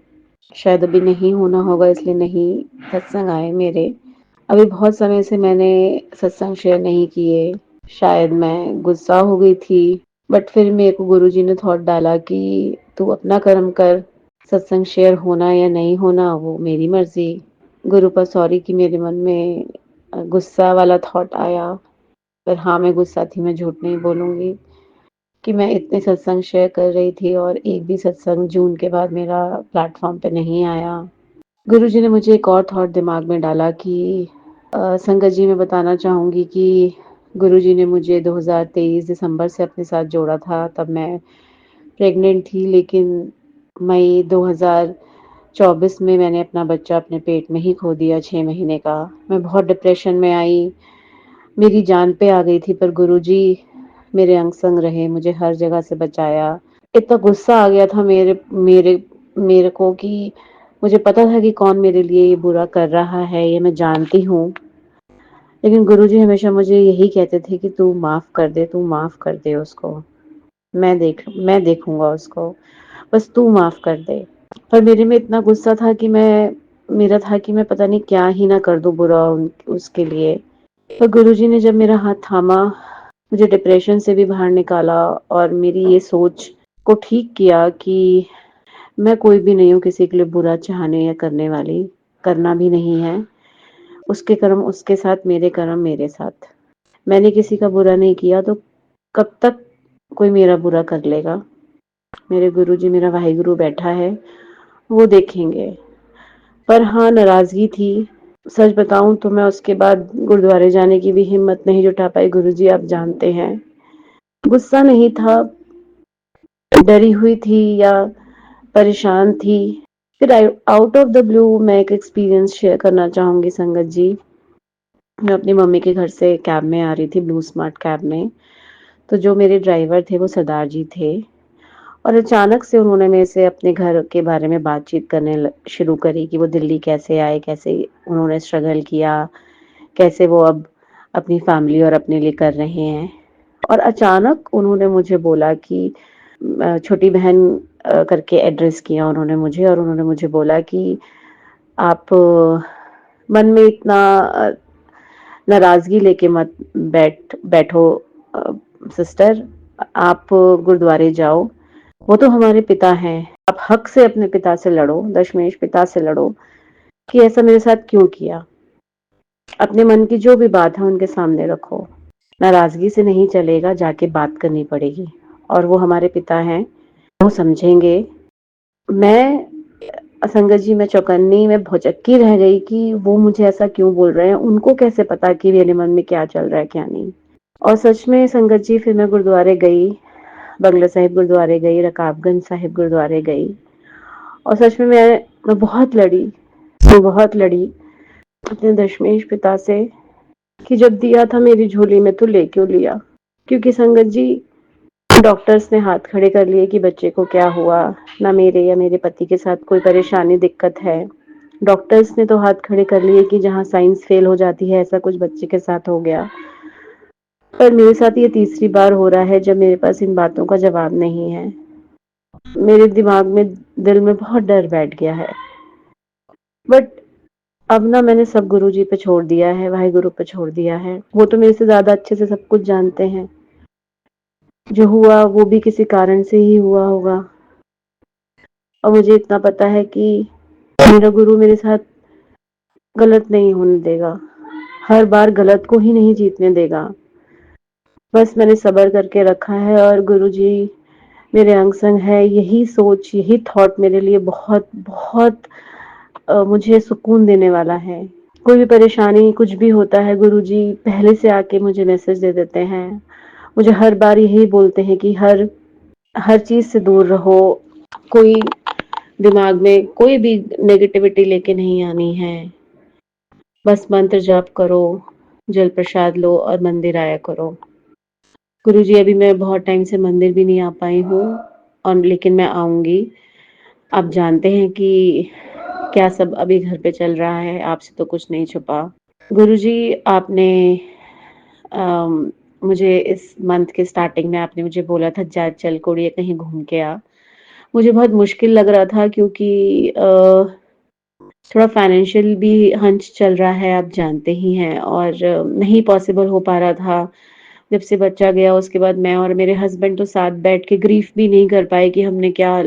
शायद अभी नहीं होना होगा, इसलिए नहीं सत्संग आए मेरे। अभी बहुत समय से मैंने सत्संग शेयर नहीं किए, शायद मैं गुस्सा हो गई थी, बट फिर मेरे को गुरुजी ने थॉट डाला कि तू अपना कर्म कर, सत्संग शेयर होना या नहीं होना वो मेरी मर्जी। गुरु पर सॉरी कि मेरे मन में गुस्सा वाला थॉट आया। पर हाँ, मैं गुस्सा थी, मैं झूठ नहीं बोलूँगी कि मैं इतने सत्संग शेयर कर रही थी और एक भी सत्संग जून के बाद मेरा प्लेटफ़ॉर्म पे नहीं आया। गुरुजी ने मुझे एक और थॉट दिमाग में डाला कि संगत जी, मैं बताना चाहूँगी कि गुरुजी ने मुझे 2023 दिसंबर से अपने साथ जोड़ा था, तब मैं प्रेग्नेंट थी, लेकिन मई 2024 में मैंने अपना बच्चा अपने पेट में ही खो दिया 6 महीने का। मैं बहुत डिप्रेशन में आई, मेरी जान पे आ गई थी, पर गुरुजी मेरे अंग-संग रहे, मुझे हर जगह से बचाया। इतना गुस्सा आ गया था मेरे मेरे मेरे को कि मुझे पता था कि कौन मेरे लिए ये बुरा कर रहा है, ये मैं जानती हूँ। लेकिन गुरुजी हमेशा मुझे यही कहते थे कि तू माफ़ कर दे, तू माफ़ कर दे उसको। मैं देखूँगा उसको, बस तू माफ़ कर दे। पर मेरे में इतना गुस्सा था कि मेरा था कि मैं पता नहीं क्या ही ना कर दूँ बुरा उसके लिए। पर गुरुजी ने जब मेरा हाथ थामा, मुझे डिप्रेशन से भी बाहर निकाला और मेरी ये सोच को ठीक किया कि मैं कोई भी नहीं हूँ किसी के लिए बुरा चाहने या करने वाली, करना भी नहीं है। उसके कर्म उसके साथ, मेरे कर्म मेरे साथ। मैंने किसी का बुरा नहीं किया तो कब तक कोई मेरा बुरा कर लेगा? मेरे गुरुजी, मेरा वाहिगुरु बैठा है, वो देखेंगे। पर हाँ, नाराज़गी थी। सच बताऊँ तो मैं उसके बाद गुरुद्वारे जाने की भी हिम्मत नहीं जुटा पाई, गुरुजी आप जानते हैं। गुस्सा नहीं था, डरी हुई थी या परेशान थी। फिर आउट ऑफ द ब्लू मैं एक एक्सपीरियंस शेयर करना चाहूँगी संगत जी। मैं अपनी मम्मी के घर से कैब में आ रही थी, ब्लू स्मार्ट कैब में। तो जो मेरे ड्राइवर थे वो सरदार जी थे और अचानक से उन्होंने मेरे से अपने घर के बारे में बातचीत करने शुरू करी कि वो दिल्ली कैसे आए, कैसे उन्होंने स्ट्रगल किया, कैसे वो अब अपनी फैमिली और अपने लिए कर रहे हैं। और अचानक उन्होंने मुझे बोला कि छोटी बहन करके एड्रेस किया उन्होंने मुझे और उन्होंने मुझे बोला कि आप मन में इतना नाराज़गी लेके मत बैठो सिस्टर, आप गुरुद्वारे जाओ, वो तो हमारे पिता हैं। आप हक से अपने पिता से लड़ो, दशमेश पिता से लड़ो कि ऐसा मेरे साथ क्यों किया। अपने मन की जो भी बात है उनके सामने रखो। नाराज़गी से नहीं चलेगा, जाके बात करनी पड़ेगी और वो हमारे पिता हैं, वो समझेंगे। मैं संगत जी, मैं चौकन्नी, मैं भौचक्की रह गई कि वो मुझे ऐसा क्यों बोल रहे हैं, उनको कैसे पता कि मेरे मन में क्या चल रहा है, क्या नहीं। और सच में संगत जी, फिर मैं गुरुद्वारे गई, बंगला साहिब गुरुद्वारे गई, रकाबगंज साहिब गुरुद्वारे गई और सच में मैं बहुत लड़ी अपने दशमेश पिता से कि जब दिया था मेरी झोली में तो ले क्यों लिया। क्योंकि संगत जी, डॉक्टर्स ने हाथ खड़े कर लिए कि बच्चे को क्या हुआ, ना मेरे या मेरे पति के साथ कोई परेशानी दिक्कत है। डॉक्टर्स ने तो हाथ खड़े कर लिए कि जहाँ साइंस फेल हो जाती है ऐसा कुछ बच्चे के साथ हो गया। पर मेरे साथ ये तीसरी बार हो रहा है जब मेरे पास इन बातों का जवाब नहीं है। मेरे दिमाग में, दिल में बहुत डर बैठ गया है। बट अब ना मैंने सब गुरुजी पे छोड़ दिया है, वाहिगुरु पे छोड़ दिया है। वो तो मेरे से ज़्यादा अच्छे से सब कुछ जानते हैं। जो हुआ वो भी किसी कारण से ही हुआ होगा और मुझे इतना पता है कि मेरा गुरु मेरे साथ गलत नहीं होने देगा, हर बार गलत को ही नहीं जीतने देगा। बस मैंने सब्र करके रखा है और गुरुजी मेरे अंग संग है। यही सोच, यही थॉट मेरे लिए बहुत बहुत मुझे सुकून देने वाला है। कोई भी परेशानी, कुछ भी होता है, गुरुजी पहले से आके मुझे मैसेज दे देते हैं। मुझे हर बार यही बोलते हैं कि हर हर चीज़ से दूर रहो, कोई दिमाग में कोई भी नेगेटिविटी लेके नहीं आनी है। बस मंत्र जाप करो, जल प्रसाद लो और मंदिर आया करो। गुरुजी, अभी मैं बहुत टाइम से मंदिर भी नहीं आ पाई हूँ और लेकिन मैं आऊँगी। आप जानते हैं कि क्या सब अभी घर पे चल रहा है, आपसे तो कुछ नहीं छुपा। गुरुजी, आपने मुझे इस मंथ के स्टार्टिंग में आपने मुझे बोला था जा चल कुड़िए कहीं घूम के आ। मुझे बहुत मुश्किल लग रहा था क्योंकि थोड़ा फाइनेंशियल भी हंच चल रहा है, आप जानते ही हैं, और नहीं पॉसिबल हो पा रहा था। जब से बच्चा गया उसके बाद मैं और मेरे हस्बैंड तो साथ बैठ के ग्रीफ भी नहीं कर पाए कि हमने क्या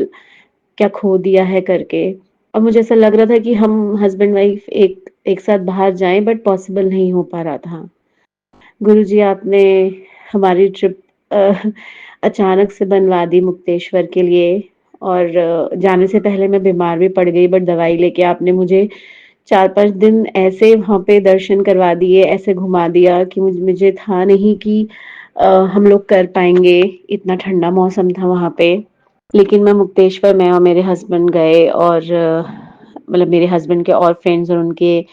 क्या खो दिया है करके। और मुझे ऐसा लग रहा था कि हम हस्बैंड वाइफ एक एक साथ बाहर जाएं, बट पॉसिबल नहीं हो पा रहा था। गुरुजी आपने हमारी ट्रिप अचानक से बनवा दी मुक्तेश्वर के लिए और जाने से पहले मैं बीमार भी पड़ गई बट दवाई लेके आपने मुझे 4-5 दिन ऐसे वहाँ पे दर्शन करवा दिए, ऐसे घुमा दिया कि मुझे था नहीं कि हम लोग कर पाएँगे, इतना ठंडा मौसम था वहाँ पे। लेकिन मैं और मेरे हस्बैंड गए और मतलब मेरे हस्बैंड के और फ्रेंड्स और उनके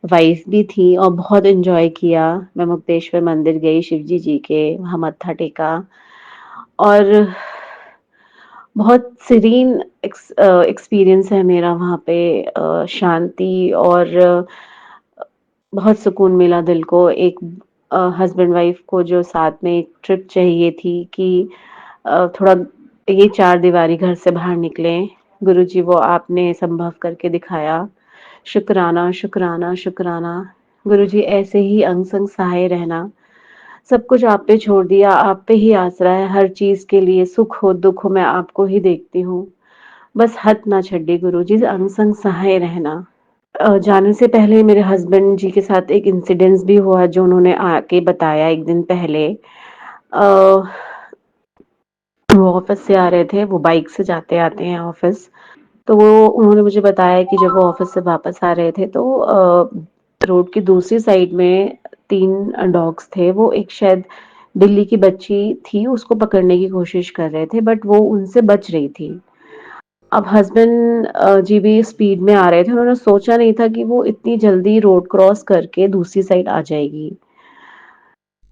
वाइफ भी थी और बहुत एन्जॉय किया। मैं मुक्तेश्वर मंदिर गई शिवजी जी के, वहाँ मत्था टेका और बहुत सीरीन एक्सपीरियंस है मेरा वहाँ पे शांति और बहुत सुकून मिला दिल को। एक हस्बैंड वाइफ को जो साथ में एक ट्रिप चाहिए थी कि थोड़ा ये चारदीवारी घर से बाहर निकलें। गुरुजी वो आपने संभव करके दिखाया। शुक्राना, शुक्राना, शुक्राना। गुरुजी ऐसे ही अंग-संग सहाय रहना। सब कुछ आप पे छोड़ दिया, आप पे ही आसरा है हर चीज़ के लिए, सुख हो, दुःख हो, मैं आपको ही देखती हूँ। बस हथ ना छड्डी गुरुजी, अंग-संग सहाय रहना। जाने से पहले मेरे हस्बैंड जी के साथ एक इंसिडेंस भी हुआ जो उन्होंने आके बताया 1 दिन पहले। अ, वो ऑफ़िस से आ रहे थे, वो बाइक से जाते आते हैं ऑफ़िस। तो वो उन्होंने मुझे बताया कि जब वो ऑफ़िस से वापस आ रहे थे तो रोड की दूसरी साइड में 3 डॉग्स थे। वो एक शायद बिल्ली की बच्ची थी, उसको पकड़ने की कोशिश कर रहे थे बट वो उनसे बच रही थी। अब हस्बैंड जी भी स्पीड में आ रहे थे, उन्होंने सोचा नहीं था कि वो इतनी जल्दी रोड क्रॉस करके दूसरी साइड आ जाएगी।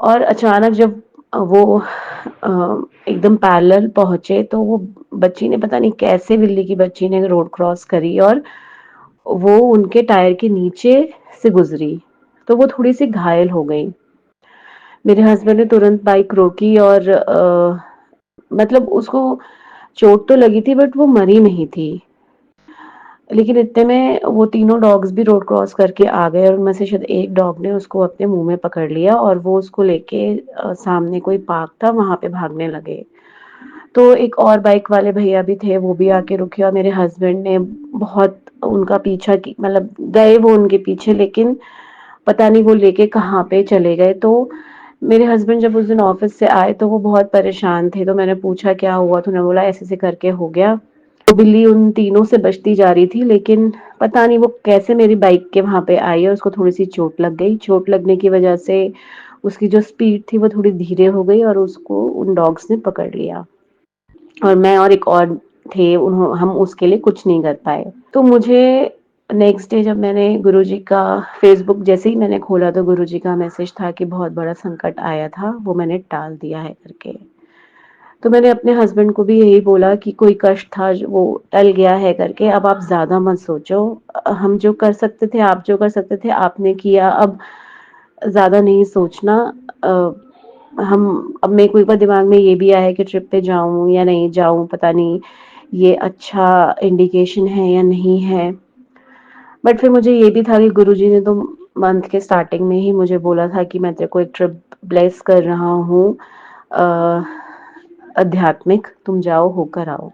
और अचानक जब वो एकदम पैरेलल पहुँचे तो वो बच्ची ने पता नहीं कैसे बिल्ली की बच्ची ने रोड क्रॉस करी और वो उनके टायर के नीचे से गुज़री, तो वो थोड़ी-सी घायल हो गई। मेरे हस्बैंड ने तुरंत बाइक रोकी और मतलब उसको चोट तो लगी थी बट वो मरी नहीं थी। लेकिन इतने में वो तीनों डॉग्स भी रोड क्रॉस करके आ गए और उनमें से शायद एक डॉग ने उसको अपने मुँह में पकड़ लिया और वो उसको लेके सामने कोई पार्क था वहाँ पे भागने लगे। तो एक और बाइक वाले भैया भी थे, वो भी आके रुके और मेरे हस्बैंड ने बहुत उनका पीछा की मतलब गए वो उनके पीछे लेकिन पता नहीं वो लेके कहाँ पे चले गए। तो मेरे हस्बैंड जब उस दिन ऑफ़िस से आए तो वो बहुत परेशान थे, तो मैंने पूछा क्या हुआ? तो उन्होंने बोला ऐसे-ऐसे करके हो गया। तो बिल्ली उन तीनों से बचती जा रही थी लेकिन पता नहीं वो कैसे मेरी बाइक के वहाँ पे आई और उसको थोड़ी-सी चोट लग गई। चोट लगने की वजह से उसकी जो स्पीड थी वो थोड़ी धीरे हो गई और उसको उन डॉग्स ने पकड़ लिया। और मैं और एक और थे हम उसके लिए कुछ नहीं कर पाए। तो मुझे नेक्स्ट डे जब मैंने गुरुजी का फ़ेसबुक जैसे ही मैंने खोला तो गुरुजी का मैसेज था कि बहुत बड़ा संकट आया था, वो मैंने टाल दिया है करके। तो मैंने अपने हस्बैंड को भी यही बोला कि कोई कष्ट था वो टल गया है करके, अब आप ज़्यादा मत सोचो। हम जो कर सकते थे, आप जो कर सकते थे आपने किया, अब ज़्यादा नहीं सोचना। अब मेरे को एक बार दिमाग में ये भी आया कि ट्रिप पे जाऊँ या नहीं जाऊँ, पता नहीं ये अच्छा इंडिकेशन है या नहीं है। बट फिर मुझे ये भी था कि गुरुजी ने तो मंथ के स्टार्टिंग में ही मुझे बोला था कि मैं तेरे को एक ट्रिप ब्लेस कर रहा हूँ आध्यात्मिक, तुम जाओ होकर आओ।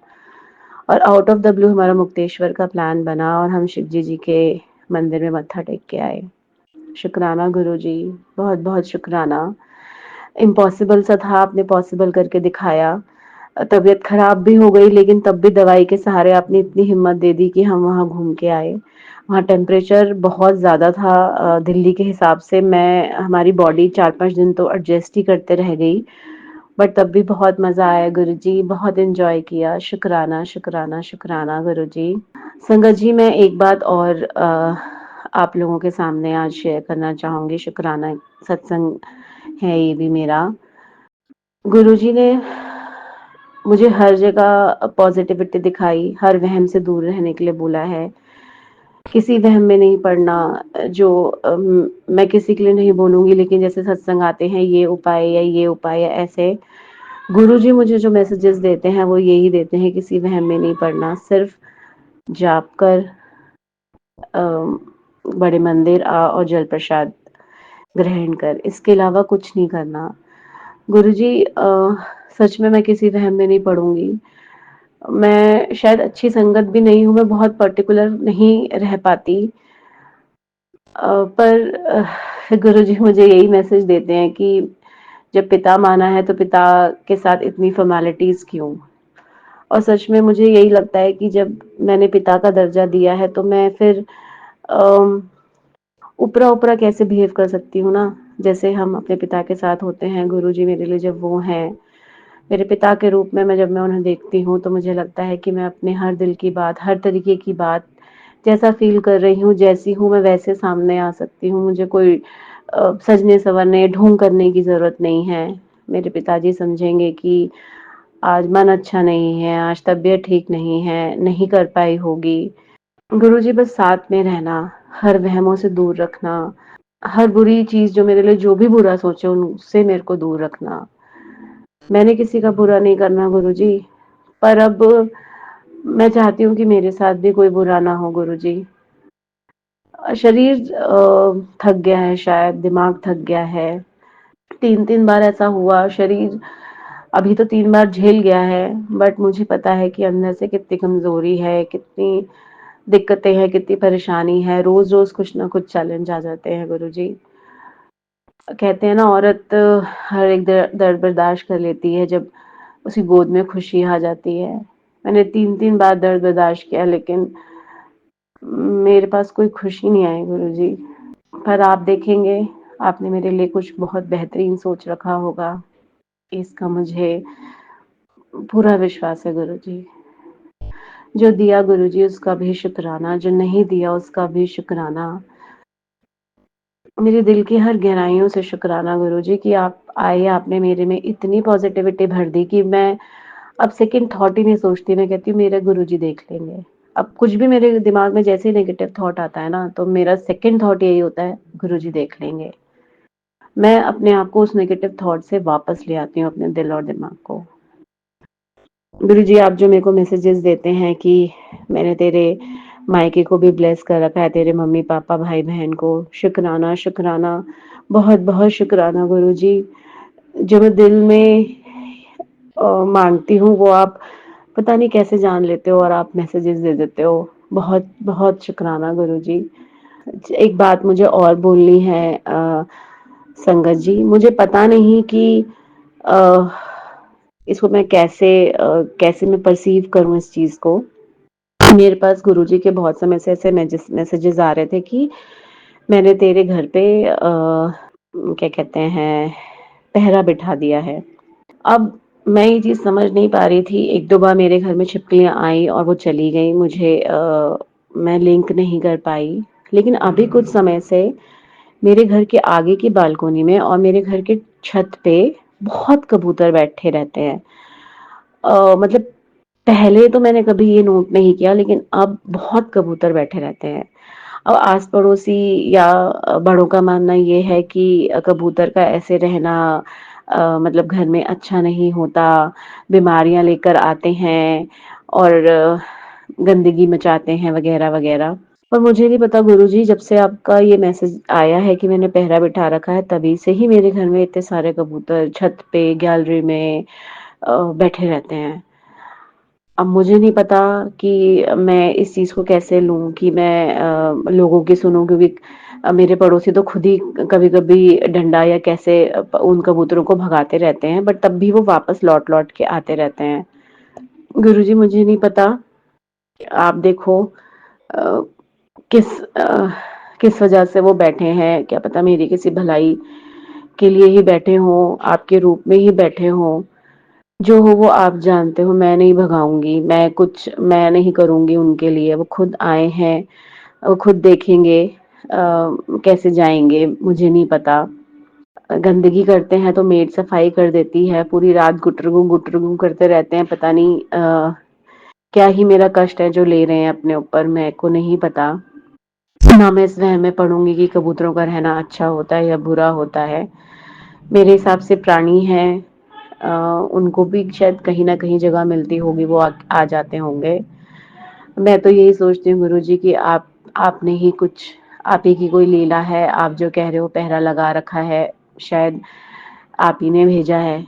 और आउट ऑफ द ब्लू हमारा मुक्तेश्वर का प्लान बना और हम शिवजी जी के मंदिर में मत्था टेक के आए। शुक्राना गुरुजी, बहुत-बहुत शुक्राना। इम्पॉसिबल सा था, आपने पॉसिबल करके दिखाया। तबीयत खराब भी हो गई लेकिन तब भी दवाई के सहारे आपने इतनी हिम्मत दे दी कि हम वहाँ घूम के आए। वहाँ टेम्परेचर बहुत ज़्यादा था दिल्ली के हिसाब से हमारी बॉडी 4-5 दिन तो एडजस्ट ही करते रह गई। बट तब भी बहुत मज़ा आया गुरुजी, बहुत एन्जॉय किया। शुक्राना, शुक्राना, शुक्राना गुरुजी। संगत जी मैं एक बात और आप लोगों के सामने आज शेयर करना चाहूँगी, शुक्राना सत्संग है ये भी मेरा। गुरुजी ने मुझे हर जगह पॉज़िटिविटी दिखाई, हर वहम से दूर रहने के लिए बोला है। किसी वहम में नहीं पड़ना जो मैं किसी के लिए नहीं बोलूँगी लेकिन जैसे सत्संग आते हैं ये उपाय या ऐसे गुरुजी मुझे जो मैसेजेस देते हैं वो यही देते हैं किसी वहम में नहीं पड़ना, सिर्फ जाप कर बड़े मंदिर आ और जल प्रसाद ग्रहण कर, इसके अलावा कुछ नहीं करना। गुरुजी सच में मैं किसी वहम में नहीं पड़ूँगी। मैं शायद अच्छी संगत भी नहीं हूँ, मैं बहुत पर्टिकुलर नहीं रह पाती। पर गुरुजी मुझे यही मैसेज देते हैं कि जब पिता माना है तो पिता के साथ इतनी फ़ॉर्मेलिटीज़ क्यों? और सच में मुझे यही लगता है कि जब मैंने पिता का दर्जा दिया है तो मैं फिर अम, ऊपरा-ऊपरा कैसे बिहेव कर सकती हूँ ना? जैसे हम अपने पिता के साथ होते हैं, गुरुजी मेरे लिए जब वो हैं, मेरे पिता के रूप में जब मैं उन्हें देखती हूँ तो मुझे लगता है कि मैं अपने हर दिल की बात, हर तरीके की बात जैसा फ़ील कर रही हूँ, जैसी हूँ मैं वैसे सामने आ सकती हूँ। मुझे कोई सजने-संवरने, ढोंग करने की ज़रूरत नहीं है। मेरे पिताजी समझेंगे कि आज मन अच्छा नहीं है, आज तबीयत ठीक नहीं है, नहीं कर पाई होगी। गुरुजी बस साथ में रहना, हर वहमों से दूर रखना, हर बुरी चीज़ जो मेरे लिए जो भी बुरा सोचे उनसे मेरे को दूर रखना। मैंने किसी का बुरा नहीं करना गुरुजी, पर अब मैं चाहती हूँ कि मेरे साथ भी कोई बुरा ना हो गुरुजी। शरीर थक गया है शायद, दिमाग थक गया है। 3-3 बार ऐसा हुआ, शरीर अभी तो 3 बार झेल गया है, बट मुझे पता है कि अंदर से कितनी कमज़ोरी है, कितनी दिक्कतें हैं, कितनी परेशानी है। रोज़-रोज़ कुछ ना कुछ चैलेंज आ जाते हैं गुरुजी। कहते हैं ना औरत हर एक दर्द बर्दाश्त कर लेती है जब उसकी गोद में खुशी आ जाती है। मैंने 3-3 बार दर्द बर्दाश्त किया लेकिन मेरे पास कोई खुशी नहीं आई गुरुजी। पर आप देखेंगे, आपने मेरे लिए कुछ बहुत बेहतरीन सोच रखा होगा। इसका मुझे पूरा विश्वास है गुरुजी। जो दिया गुरुजी उसका भी शुक्राना, जो नहीं दिया उसका भी शुक्राना। मेरे दिल की हर गहराइयों से शुक्राना गुरुजी कि आप आए, आपने मेरे में इतनी पॉज़िटिविटी भर दी कि मैं अब सेकंड थॉट ही नहीं सोचती, मैं कहती हूँ मेरे गुरुजी देख लेंगे। अब कुछ भी मेरे दिमाग में जैसे ही नेगेटिव थॉट आता है ना, तो मेरा सेकंड थॉट यही होता है, गुरुजी देख लेंगे। मैं अपने आप को उस नेगेटिव थॉट से वापस ले आती हूँ अपने दिल और दिमाग को। गुरुजी आप जो मेरे को मैसेजेस देते हैं कि मैंने तेरे मायके को भी ब्लेस कर रखा है, तेरे मम्मी-पापा, भाई-बहन को, शुक्राना, शुक्राना, बहुत-बहुत शुक्राना गुरुजी। जो मैं दिल में माँगती हूँ वो आप पता नहीं कैसे जान लेते हो और आप मैसेजेस दे देते हो। बहुत-बहुत शुक्राना गुरुजी। एक बात मुझे और बोलनी है संगत जी, मुझे पता नहीं कि अ, इसको मैं कैसे मैं परसीव करूँ इस चीज़ को। मेरे पास गुरुजी के बहुत समय से ऐसे मैसेजेस आ रहे थे कि मैंने तेरे घर पे क्या कहते हैं पहरा बिठा दिया है। अब मैं ये चीज़ समझ नहीं पा रही थी, 1-2 बार मेरे घर में छिपकलियाँ आई और वो चली गई, मैं लिंक नहीं कर पाई। लेकिन अभी कुछ समय से मेरे घर के आगे की बालकनी में और मेरे घर के छत पे बहुत कबूतर बैठे रहते हैं। मतलब पहले तो मैंने कभी ये नोट नहीं किया लेकिन अब बहुत कबूतर बैठे रहते हैं। अब आस-पड़ोसी या बड़ों का मानना ये है कि कबूतर का ऐसे रहना मतलब घर में अच्छा नहीं होता, बीमारियाँ लेकर आते हैं और गंदगी मचाते हैं वगैरह-वगैरह। पर मुझे नहीं पता गुरुजी जब से आपका ये मैसेज आया है कि मैंने पहरा बिठा रखा है तभी से ही मेरे घर में इतने सारे कबूतर छत पे, गैलरी में बैठे रहते हैं। अब मुझे नहीं पता कि मैं इस चीज़ को कैसे लूँ कि मैं लोगों की सुनूँ क्योंकि मेरे पड़ोसी तो खुद ही कभी-कभी डंडा या कैसे उन कबूतरों को भगाते रहते हैं बट तब भी वो वापस लौट-लौट के आते रहते हैं। गुरुजी मुझे नहीं पता, आप देखो अ, किस अ, किस वजह से वो बैठे हैं, क्या पता मेरी किसी भलाई के लिए ही बैठे हों, आपके रूप में ही बैठे हों। जो हो वो आप जानते हो, मैं नहीं भगाऊँगी, मैं नहीं करूँगी उनके लिए, वो खुद आए हैं, वो खुद देखेंगे कैसे जाएँगे मुझे नहीं पता। गंदगी करते हैं तो मेड सफाई कर देती है, पूरी रात गुटरगू करते रहते हैं, पता नहीं क्या ही मेरा कष्ट है जो ले रहे हैं अपने ऊपर, मेरे को नहीं पता। ना मैं इस वहम में पड़ूँगी कि कबूतरों का रहना अच्छा होता है या बुरा होता है। मेरे हिसाब से प्राणी हैं उनको भी शायद कहीं न कहीं जगह मिलती होगी, वो आ जाते होंगे। मैं तो यही सोचती हूँ गुरुजी कि आपने ही कुछ आप ही की कोई लीला है, आप जो कह रहे हो पहरा लगा रखा है, शायद आप ही ने भेजा है।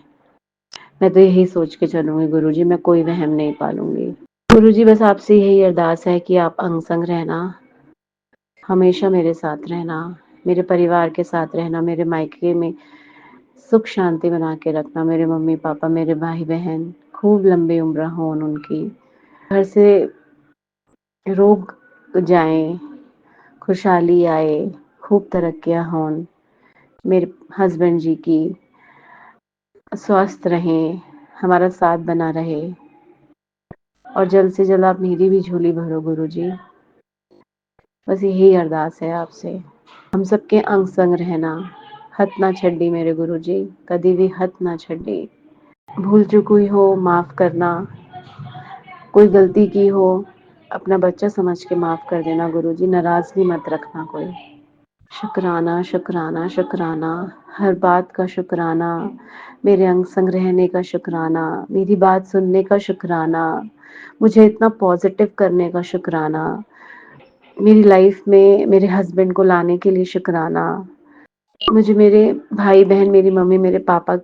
मैं तो यही सोच के चलूँगी गुरुजी, मैं कोई वहम नहीं पालूँगी। गुरुजी बस आपसे यही अरदास है कि आप अंग-संग रहना, हमेशा मेरे साथ रहना। मेरे परिवार के साथ रहना, मेरे मायके में सुख शांति बना के रखना, मेरे मम्मी पापा, मेरे भाई बहन खूब लंबी उम्र हों उनकी, घर से रोग जाएं, खुशहाली आए, खूब तरक्कियां हों, मेरे हस्बैंड जी की स्वस्थ रहें, हमारा साथ बना रहे और जल्द से जल्द आप मेरी भी झोली भरो गुरुजी। बस यही अरदास है आपसे। हम सबके अंग संग रहना, हथ ना छड्डी मेरे गुरुजी, कदी भी हथ ना छड्डी। भूल चूक हुई हो माफ करना, कोई गलती की हो अपना बच्चा समझ के माफ कर देना गुरुजी, नाराजगी मत रखना कोई। शुक्राना शुक्राना शुक्राना, हर बात का शुक्राना, मेरे अंग संग रहने का शुक्राना, मेरी बात सुनने का शुक्राना, मुझे इतना पॉजिटिव करने का शुक्राना, मेरी लाइफ में मेरे हस्बैंड को लाने के लिए शुक्राना, मुझे मेरे भाई बहन, मेरी मम्मी, मेरे पापा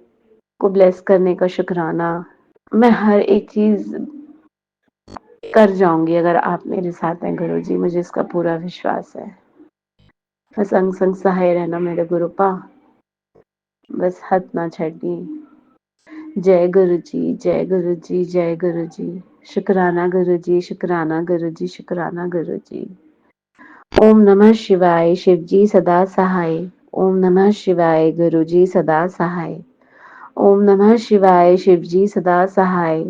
को ब्लेस करने का शुक्राना। मैं हर एक चीज कर जाऊंगी अगर आप मेरे साथ हैं गुरुजी, मुझे इसका पूरा विश्वास है। बस अंग संग सहाय रहना मेरे गुरुपा, बस हथ ना छड्डी। जय गुरु जी, जय गुरु जी, जय गुरु जी। शुक्राना गुरु जी, शुक्राना गुरु जी, शुक्राना गुरु जी। ओम नमः शिवाय, शिव जी सदा सहाय। ओम नमः शिवाय, गुरु जी सदा सहाय। ओम नमः शिवाय, शिव जी सदा सहाय।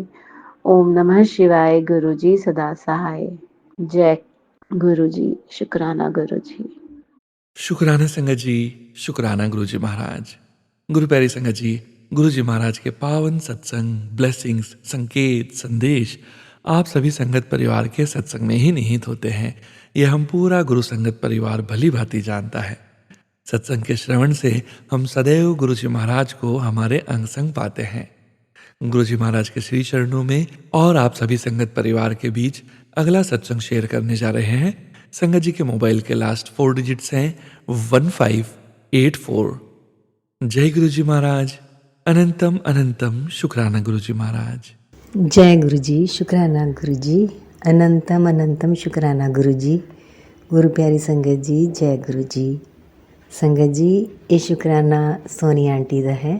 ओम नमः शिवाय, गुरु जी सदा सहाय। जय गुरु जी, शुक्राना गुरु जी। शुक्राना संगत जी, शुक्राना गुरु जी महाराज। गुरु प्यारी संगत जी, गुरु जी महाराज के पावन सत्संग, ब्लेसिंग्स, संकेत, संदेश आप सभी संगत परिवार के सत्संग में ही निहित होते हैं। यह हम पूरा गुरु संगत परिवार भली भांति जानता है। सत्संग के श्रवण से हम सदैव गुरु जी महाराज को हमारे अंग संग पाते हैं। गुरु जी महाराज के श्री चरणों में और आप सभी संगत परिवार के बीच अगला सत्संग शेयर करने जा रहे हैं। संगत जी के मोबाइल के लास्ट 4 डिजिट्स हैं 1584। जय गुरु जी महाराज, अनंतम अनंतम शुक्राना गुरु जी महाराज। जय गुरु जी, शुक्राना गुरु जी, अनंतम अनंतम शुक्राना गुरु जी। गुरु प्यारी संगत जी, जय गुरु जी। संगत जी, ਇਹ ਸ਼ੁਕਰਾਨਾ ਸੋਨੀ ਆਂਟੀ ਦਾ ਹੈ।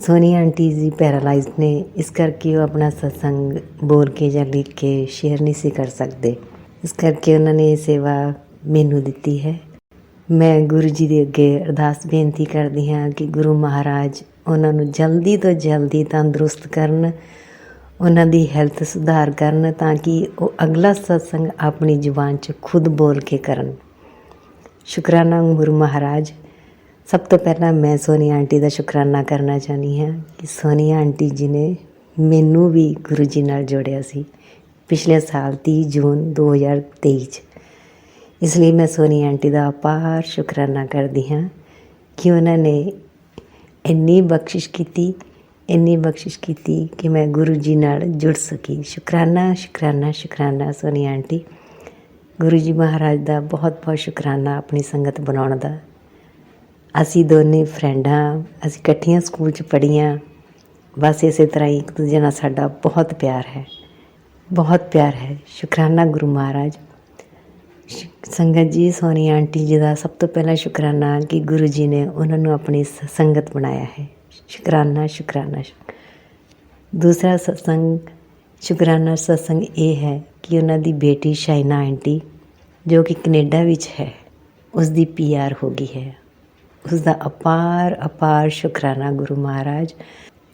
ਸੋਨੀ ਆਂਟੀ ਜੀ ਪੈਰਾਲਾਈਜ਼ਡ ਨੇ, ਇਸ ਕਰਕੇ ਉਹ ਆਪਣਾ ਸਤਸੰਗ ਬੋਲ ਕੇ ਜਾਂ ਲਿਖ ਕੇ ਸ਼ੇਅਰ ਨਹੀਂ ਸੀ ਕਰ ਸਕਦੇ। ਇਸ ਕਰਕੇ ਉਹਨਾਂ ਨੇ ਇਹ ਸੇਵਾ ਮੈਨੂੰ ਦਿੱਤੀ ਹੈ। ਮੈਂ ਗੁਰੂ ਜੀ ਦੇ ਅੱਗੇ ਅਰਦਾਸ ਬੇਨਤੀ ਕਰਦੀ ਹਾਂ ਕਿ ਗੁਰੂ ਮਹਾਰਾਜ ਉਹਨਾਂ ਨੂੰ ਜਲਦੀ ਤੋਂ ਜਲਦੀ ਤੰਦਰੁਸਤ ਕਰਨ, ਉਹਨਾਂ ਦੀ ਹੈਲਥ ਸੁਧਾਰ ਕਰਨ, ਤਾਂ ਕਿ ਉਹ ਅਗਲਾ ਸਤਸੰਗ ਆਪਣੀ ਜ਼ੁਬਾਨ 'ਚ ਖੁਦ ਬੋਲ ਕੇ ਕਰਨ। ਸ਼ੁਕਰਾਨਾ ਗੁਰੂ ਮਹਾਰਾਜ। ਸਭ ਤੋਂ ਪਹਿਲਾਂ ਮੈਂ ਸੋਨੀ ਆਂਟੀ ਦਾ ਸ਼ੁਕਰਾਨਾ ਕਰਨਾ ਚਾਹੁੰਦੀ ਹਾਂ ਕਿ ਸੋਨੀ ਆਂਟੀ ਜੀ ਨੇ ਮੈਨੂੰ ਵੀ ਗੁਰੂ ਜੀ ਨਾਲ ਜੋੜਿਆ ਸੀ ਪਿਛਲੇ ਸਾਲ 30 ਜੂਨ 2023 'ਚ। ਇਸ ਲਈ ਮੈਂ ਸੋਨੀ ਆਂਟੀ ਦਾ ਅਪਾਰ ਸ਼ੁਕਰਾਨਾ ਕਰਦੀ ਹਾਂ ਕਿ ਉਹਨਾਂ ਨੇ ਇੰਨੀ ਬਖਸ਼ਿਸ਼ ਕੀਤੀ ਕਿ ਮੈਂ ਗੁਰੂ ਜੀ ਨਾਲ ਜੁੜ ਸਕੀ। ਸ਼ੁਕਰਾਨਾ ਸ਼ੁਕਰਾਨਾ ਸ਼ੁਕਰਾਨਾ ਸੋਨੀ ਆਂਟੀ। ਗੁਰੂ ਜੀ ਮਹਾਰਾਜ ਦਾ ਬਹੁਤ ਬਹੁਤ ਸ਼ੁਕਰਾਨਾ ਆਪਣੀ ਸੰਗਤ ਬਣਾਉਣ ਦਾ। ਅਸੀਂ ਦੋਨੇ ਫਰੈਂਡਾਂ, ਅਸੀਂ ਇਕੱਠੀਆਂ ਸਕੂਲ 'ਚ ਪੜ੍ਹੀਆਂ। ਬਸ ਇਸੇ ਤਰ੍ਹਾਂ ਹੀ ਇੱਕ ਦੂਜੇ ਨਾਲ ਸਾਡਾ ਬਹੁਤ ਪਿਆਰ ਹੈ, ਬਹੁਤ ਪਿਆਰ ਹੈ। ਸ਼ੁਕਰਾਨਾ ਗੁਰੂ ਮਹਾਰਾਜ। ਸੰਗਤ ਜੀ, ਸੋਨੀ ਆਂਟੀ ਜੀ ਦਾ ਸਭ ਤੋਂ ਪਹਿਲਾਂ ਸ਼ੁਕਰਾਨਾ ਕਿ ਗੁਰੂ ਜੀ ਨੇ ਉਹਨਾਂ ਨੂੰ ਆਪਣੀ ਸੰਗਤ ਬਣਾਇਆ ਹੈ। ਸ਼ੁਕਰਾਨਾ ਸ਼ੁਕਰਾਨਾ। ਦੂਸਰਾ ਸ਼ੁਕਰਾਨਾ ਸਤਸੰਗ ਇਹ ਹੈ ਕਿ ਉਹਨਾਂ ਦੀ ਬੇਟੀ ਸ਼ਾਇਨਾ ਆਂਟੀ ਜੋ ਕਿ ਕੈਨੇਡਾ ਵਿੱਚ ਹੈ, ਉਸ ਦੀ PR ਹੋ ਗਈ ਹੈ। ਉਸ ਦਾ ਅਪਾਰ ਸ਼ੁਕਰਾਨਾ ਗੁਰੂ ਮਹਾਰਾਜ।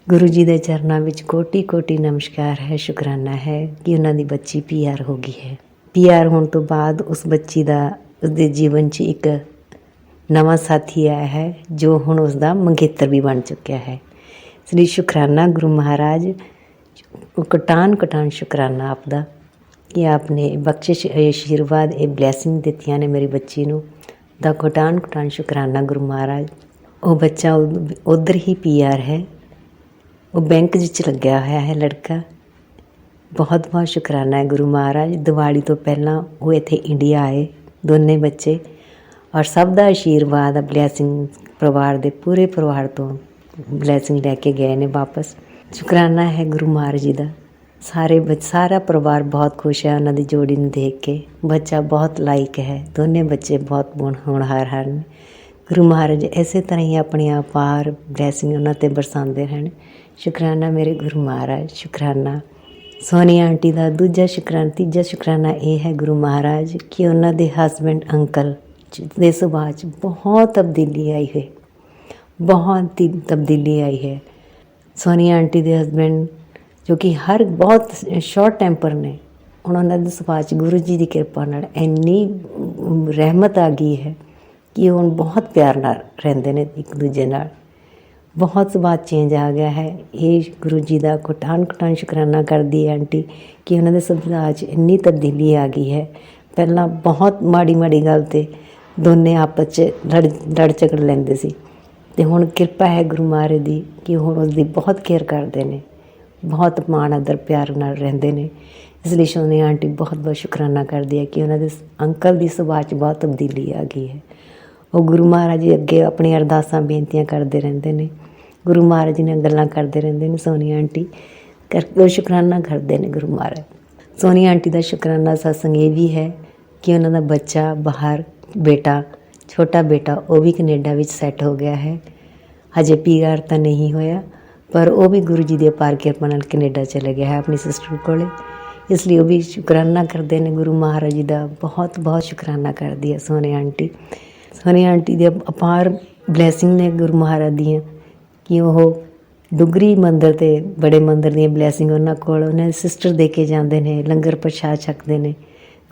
ਗੁਰੂ ਜੀ ਦੇ ਚਰਨਾਂ ਵਿੱਚ ਕੋਟੀ ਕੋਟੀ ਨਮਸਕਾਰ ਹੈ, ਸ਼ੁਕਰਾਨਾ ਹੈ ਕਿ ਉਹਨਾਂ ਦੀ ਬੱਚੀ PR ਹੋ ਗਈ ਹੈ। PR ਹੋਣ ਤੋਂ ਬਾਅਦ ਉਸ ਬੱਚੀ ਦਾ ਉਸਦੇ ਜੀਵਨ 'ਚ ਇੱਕ ਨਵਾਂ ਸਾਥੀ ਆਇਆ ਹੈ ਜੋ ਹੁਣ ਉਸਦਾ ਮੰਗੇਤਰ ਵੀ ਬਣ ਚੁੱਕਿਆ ਹੈ। ਇਸ ਲਈ ਸ਼ੁਕਰਾਨਾ ਗੁਰੂ ਮਹਾਰਾਜ। ਕਟਾਨ ਸ਼ੁਕਰਾਨਾ ਆਪਦਾ ਕਿ ਆਪਨੇ ਬਖਸ਼ਿਸ਼, ਆਸ਼ੀਰਵਾਦ, ਇਹ ਬਲੈਸਿੰਗ ਦਿੱਤੀਆਂ ਨੇ ਮੇਰੀ ਬੱਚੀ ਨੂੰ। ਦਾ ਕਟਾਨ ਸ਼ੁਕਰਾਨਾ ਗੁਰੂ ਮਹਾਰਾਜ। ਉਹ ਬੱਚਾ ਉੱਧਰ ਹੀ PR ਹੈ, ਉਹ ਬੈਂਕ ਵਿੱਚ ਲੱਗਿਆ ਹੋਇਆ ਹੈ ਲੜਕਾ। ਬਹੁਤ ਬਹੁਤ ਸ਼ੁਕਰਾਨਾ ਹੈ ਗੁਰੂ ਮਹਾਰਾਜ। ਦੀਵਾਲੀ ਤੋਂ ਪਹਿਲਾਂ ਉਹ ਇੱਥੇ ਇੰਡੀਆ ਆਏ, ਦੋਨੇ ਬੱਚੇ, ਔਰ ਸਭ ਦਾ ਆਸ਼ੀਰਵਾਦ, ਬਲੈਸਿੰਗ ਪਰਿਵਾਰ ਦੇ ਪੂਰੇ ਪਰਿਵਾਰ ਤੋਂ ਬਲੈਸਿੰਗ ਲੈ ਕੇ ਗਏ ਨੇ ਵਾਪਸ। ਸ਼ੁਕਰਾਨਾ ਹੈ ਗੁਰੂ ਮਹਾਰਾਜ ਜੀ ਦਾ। ਸਾਰਾ ਪਰਿਵਾਰ ਬਹੁਤ ਖੁਸ਼ ਹੈ ਉਹਨਾਂ ਦੀ ਜੋੜੀ ਨੂੰ ਦੇਖ ਕੇ। ਬੱਚਾ ਬਹੁਤ ਲਾਇਕ ਹੈ, ਦੋਨੇ ਬੱਚੇ ਬਹੁਤ ਹੋਣਹਾਰ ਹਨ ਗੁਰੂ ਮਹਾਰਾਜ ਇਸੇ ਤਰ੍ਹਾਂ ਹੀ ਆਪਣੀ ਅਪਾਰ ਬਲੈਸਿੰਗ ਉਹਨਾਂ 'ਤੇ ਬਰਸਾਉਂਦੇ ਰਹਿਣ। ਸ਼ੁਕਰਾਨਾ ਮੇਰੇ ਗੁਰੂ ਮਹਾਰਾਜ, ਸ਼ੁਕਰਾਨਾ। ਸੋਨੀਆ ਆਂਟੀ ਦਾ ਦੂਜਾ ਸ਼ੁਕਰਾਨਾ, ਤੀਜਾ ਸ਼ੁਕਰਾਨਾ ਇਹ ਹੈ ਗੁਰੂ ਮਹਾਰਾਜ ਕਿ ਉਹਨਾਂ ਦੇ ਹਸਬੈਂਡ ਅੰਕਲ ਦੇ ਸੁਭਾਅ 'ਚ ਬਹੁਤ ਤਬਦੀਲੀ ਆਈ ਹੈ, ਬਹੁਤ ਹੀ ਤਬਦੀਲੀ ਆਈ ਹੈ। ਸੋਨੀਆ ਆਂਟੀ ਦੇ ਹਸਬੈਂਡ ਜੋ ਕਿ ਹਰ ਬਹੁਤ ਸ਼ਾਰਟ ਟੈਂਪਰ ਨੇ, ਹੁਣ ਉਹਨਾਂ ਦੇ ਸੁਭਾਅ 'ਚ ਗੁਰੂ ਜੀ ਦੀ ਕਿਰਪਾ ਨਾਲ ਇੰਨੀ ਰਹਿਮਤ ਆ ਗਈ ਹੈ ਕਿ ਹੁਣ ਬਹੁਤ ਪਿਆਰ ਨਾਲ ਰਹਿੰਦੇ ਨੇ ਇੱਕ ਦੂਜੇ ਨਾਲ। ਬਹੁਤ ਸੁਭਾਅ ਚੇਂਜ ਆ ਗਿਆ ਹੈ। ਇਹ ਗੁਰੂ ਜੀ ਦਾ ਕੋਟਾਨ ਕੋਟਾਨ ਸ਼ੁਕਰਾਨਾ ਕਰਦੀ ਹੈ ਆਂਟੀ ਕਿ ਉਹਨਾਂ ਦੇ ਸੁਭਾਅ 'ਚ ਇੰਨੀ ਤਬਦੀਲੀ ਆ ਗਈ ਹੈ। ਪਹਿਲਾਂ ਬਹੁਤ ਮਾੜੀ ਮਾੜੀ ਗੱਲ 'ਤੇ ਦੋਨੇ ਆਪਸ 'ਚ ਲੜ ਝਗੜ ਲੈਂਦੇ ਸੀ, ਅਤੇ ਹੁਣ ਕਿਰਪਾ ਹੈ ਗੁਰੂ ਮਹਾਰਾਜ ਦੀ ਕਿ ਹੁਣ ਉਸਦੀ ਬਹੁਤ ਕੇਅਰ ਕਰਦੇ ਨੇ, ਬਹੁਤ ਮਾਣ ਆਦਰ ਪਿਆਰ ਨਾਲ ਰਹਿੰਦੇ ਨੇ। ਇਸ ਲਈ ਸੋਨੀਆ ਆਂਟੀ ਬਹੁਤ ਬਹੁਤ ਸ਼ੁਕਰਾਨਾ ਕਰਦੀ ਹੈ ਕਿ ਉਹਨਾਂ ਦੇ ਅੰਕਲ ਦੀ ਸੁਭਾਅ 'ਚ ਬਹੁਤ ਤਬਦੀਲੀ ਆ ਗਈ ਹੈ। ਉਹ ਗੁਰੂ ਮਹਾਰਾਜ ਜੀ ਅੱਗੇ ਆਪਣੀਆਂ ਅਰਦਾਸਾਂ ਬੇਨਤੀਆਂ ਕਰਦੇ ਰਹਿੰਦੇ ਨੇ, ਗੁਰੂ ਮਹਾਰਾਜ ਜੀ ਨਾਲ ਗੱਲਾਂ ਕਰਦੇ ਰਹਿੰਦੇ ਨੇ। ਸੋਨੀਆ ਆਂਟੀ ਕਰਕੇ ਉਹ ਸ਼ੁਕਰਾਨਾ ਕਰਦੇ ਨੇ ਗੁਰੂ ਮਹਾਰਾਜ। ਸੋਨੀਆ ਆਂਟੀ ਦਾ ਸ਼ੁਕਰਾਨਾ ਸਤਸੰਗ ਇਹ ਵੀ ਹੈ ਕਿ ਉਹਨਾਂ ਦਾ ਬੱਚਾ ਬਾਹਰ, ਬੇਟਾ, ਛੋਟਾ ਬੇਟਾ, ਉਹ ਵੀ ਕੈਨੇਡਾ ਵਿੱਚ ਸੈੱਟ ਹੋ ਗਿਆ ਹੈ। ਹਜੇ PR ਤਾਂ ਨਹੀਂ ਹੋਇਆ, ਪਰ ਉਹ ਵੀ ਗੁਰੂ ਜੀ ਦੀ ਅਪਾਰ ਕਿਰਪਾ ਨਾਲ ਕੈਨੇਡਾ ਚਲੇ ਗਿਆ ਹੈ ਆਪਣੀ ਸਿਸਟਰ ਕੋਲ। ਇਸ ਲਈ ਉਹ ਵੀ ਸ਼ੁਕਰਾਨਾ ਕਰਦੇ ਨੇ ਗੁਰੂ ਮਹਾਰਾਜ ਜੀ ਦਾ, ਬਹੁਤ ਬਹੁਤ ਸ਼ੁਕਰਾਨਾ ਕਰਦੀ ਹੈ ਸੋਨੀਆ ਆਂਟੀ। ਸੋਨੀਆ ਆਂਟੀ ਦੇ ਅਪਾਰ ਬਲੈਸਿੰਗ ਨੇ ਗੁਰੂ ਮਹਾਰਾਜ ਦੀਆਂ ਕਿ ਉਹ ਡੁਗਰੀ ਮੰਦਰ ਅਤੇ ਬੜੇ ਮੰਦਰ ਦੀਆਂ ਬਲੈਸਿੰਗ ਉਹਨਾਂ ਕੋਲ, ਉਹਨਾਂ ਦੇ ਸਿਸਟਰ ਦੇ ਕੇ ਜਾਂਦੇ ਨੇ, ਲੰਗਰ ਪ੍ਰਸ਼ਾਦ ਛਕਦੇ ਨੇ।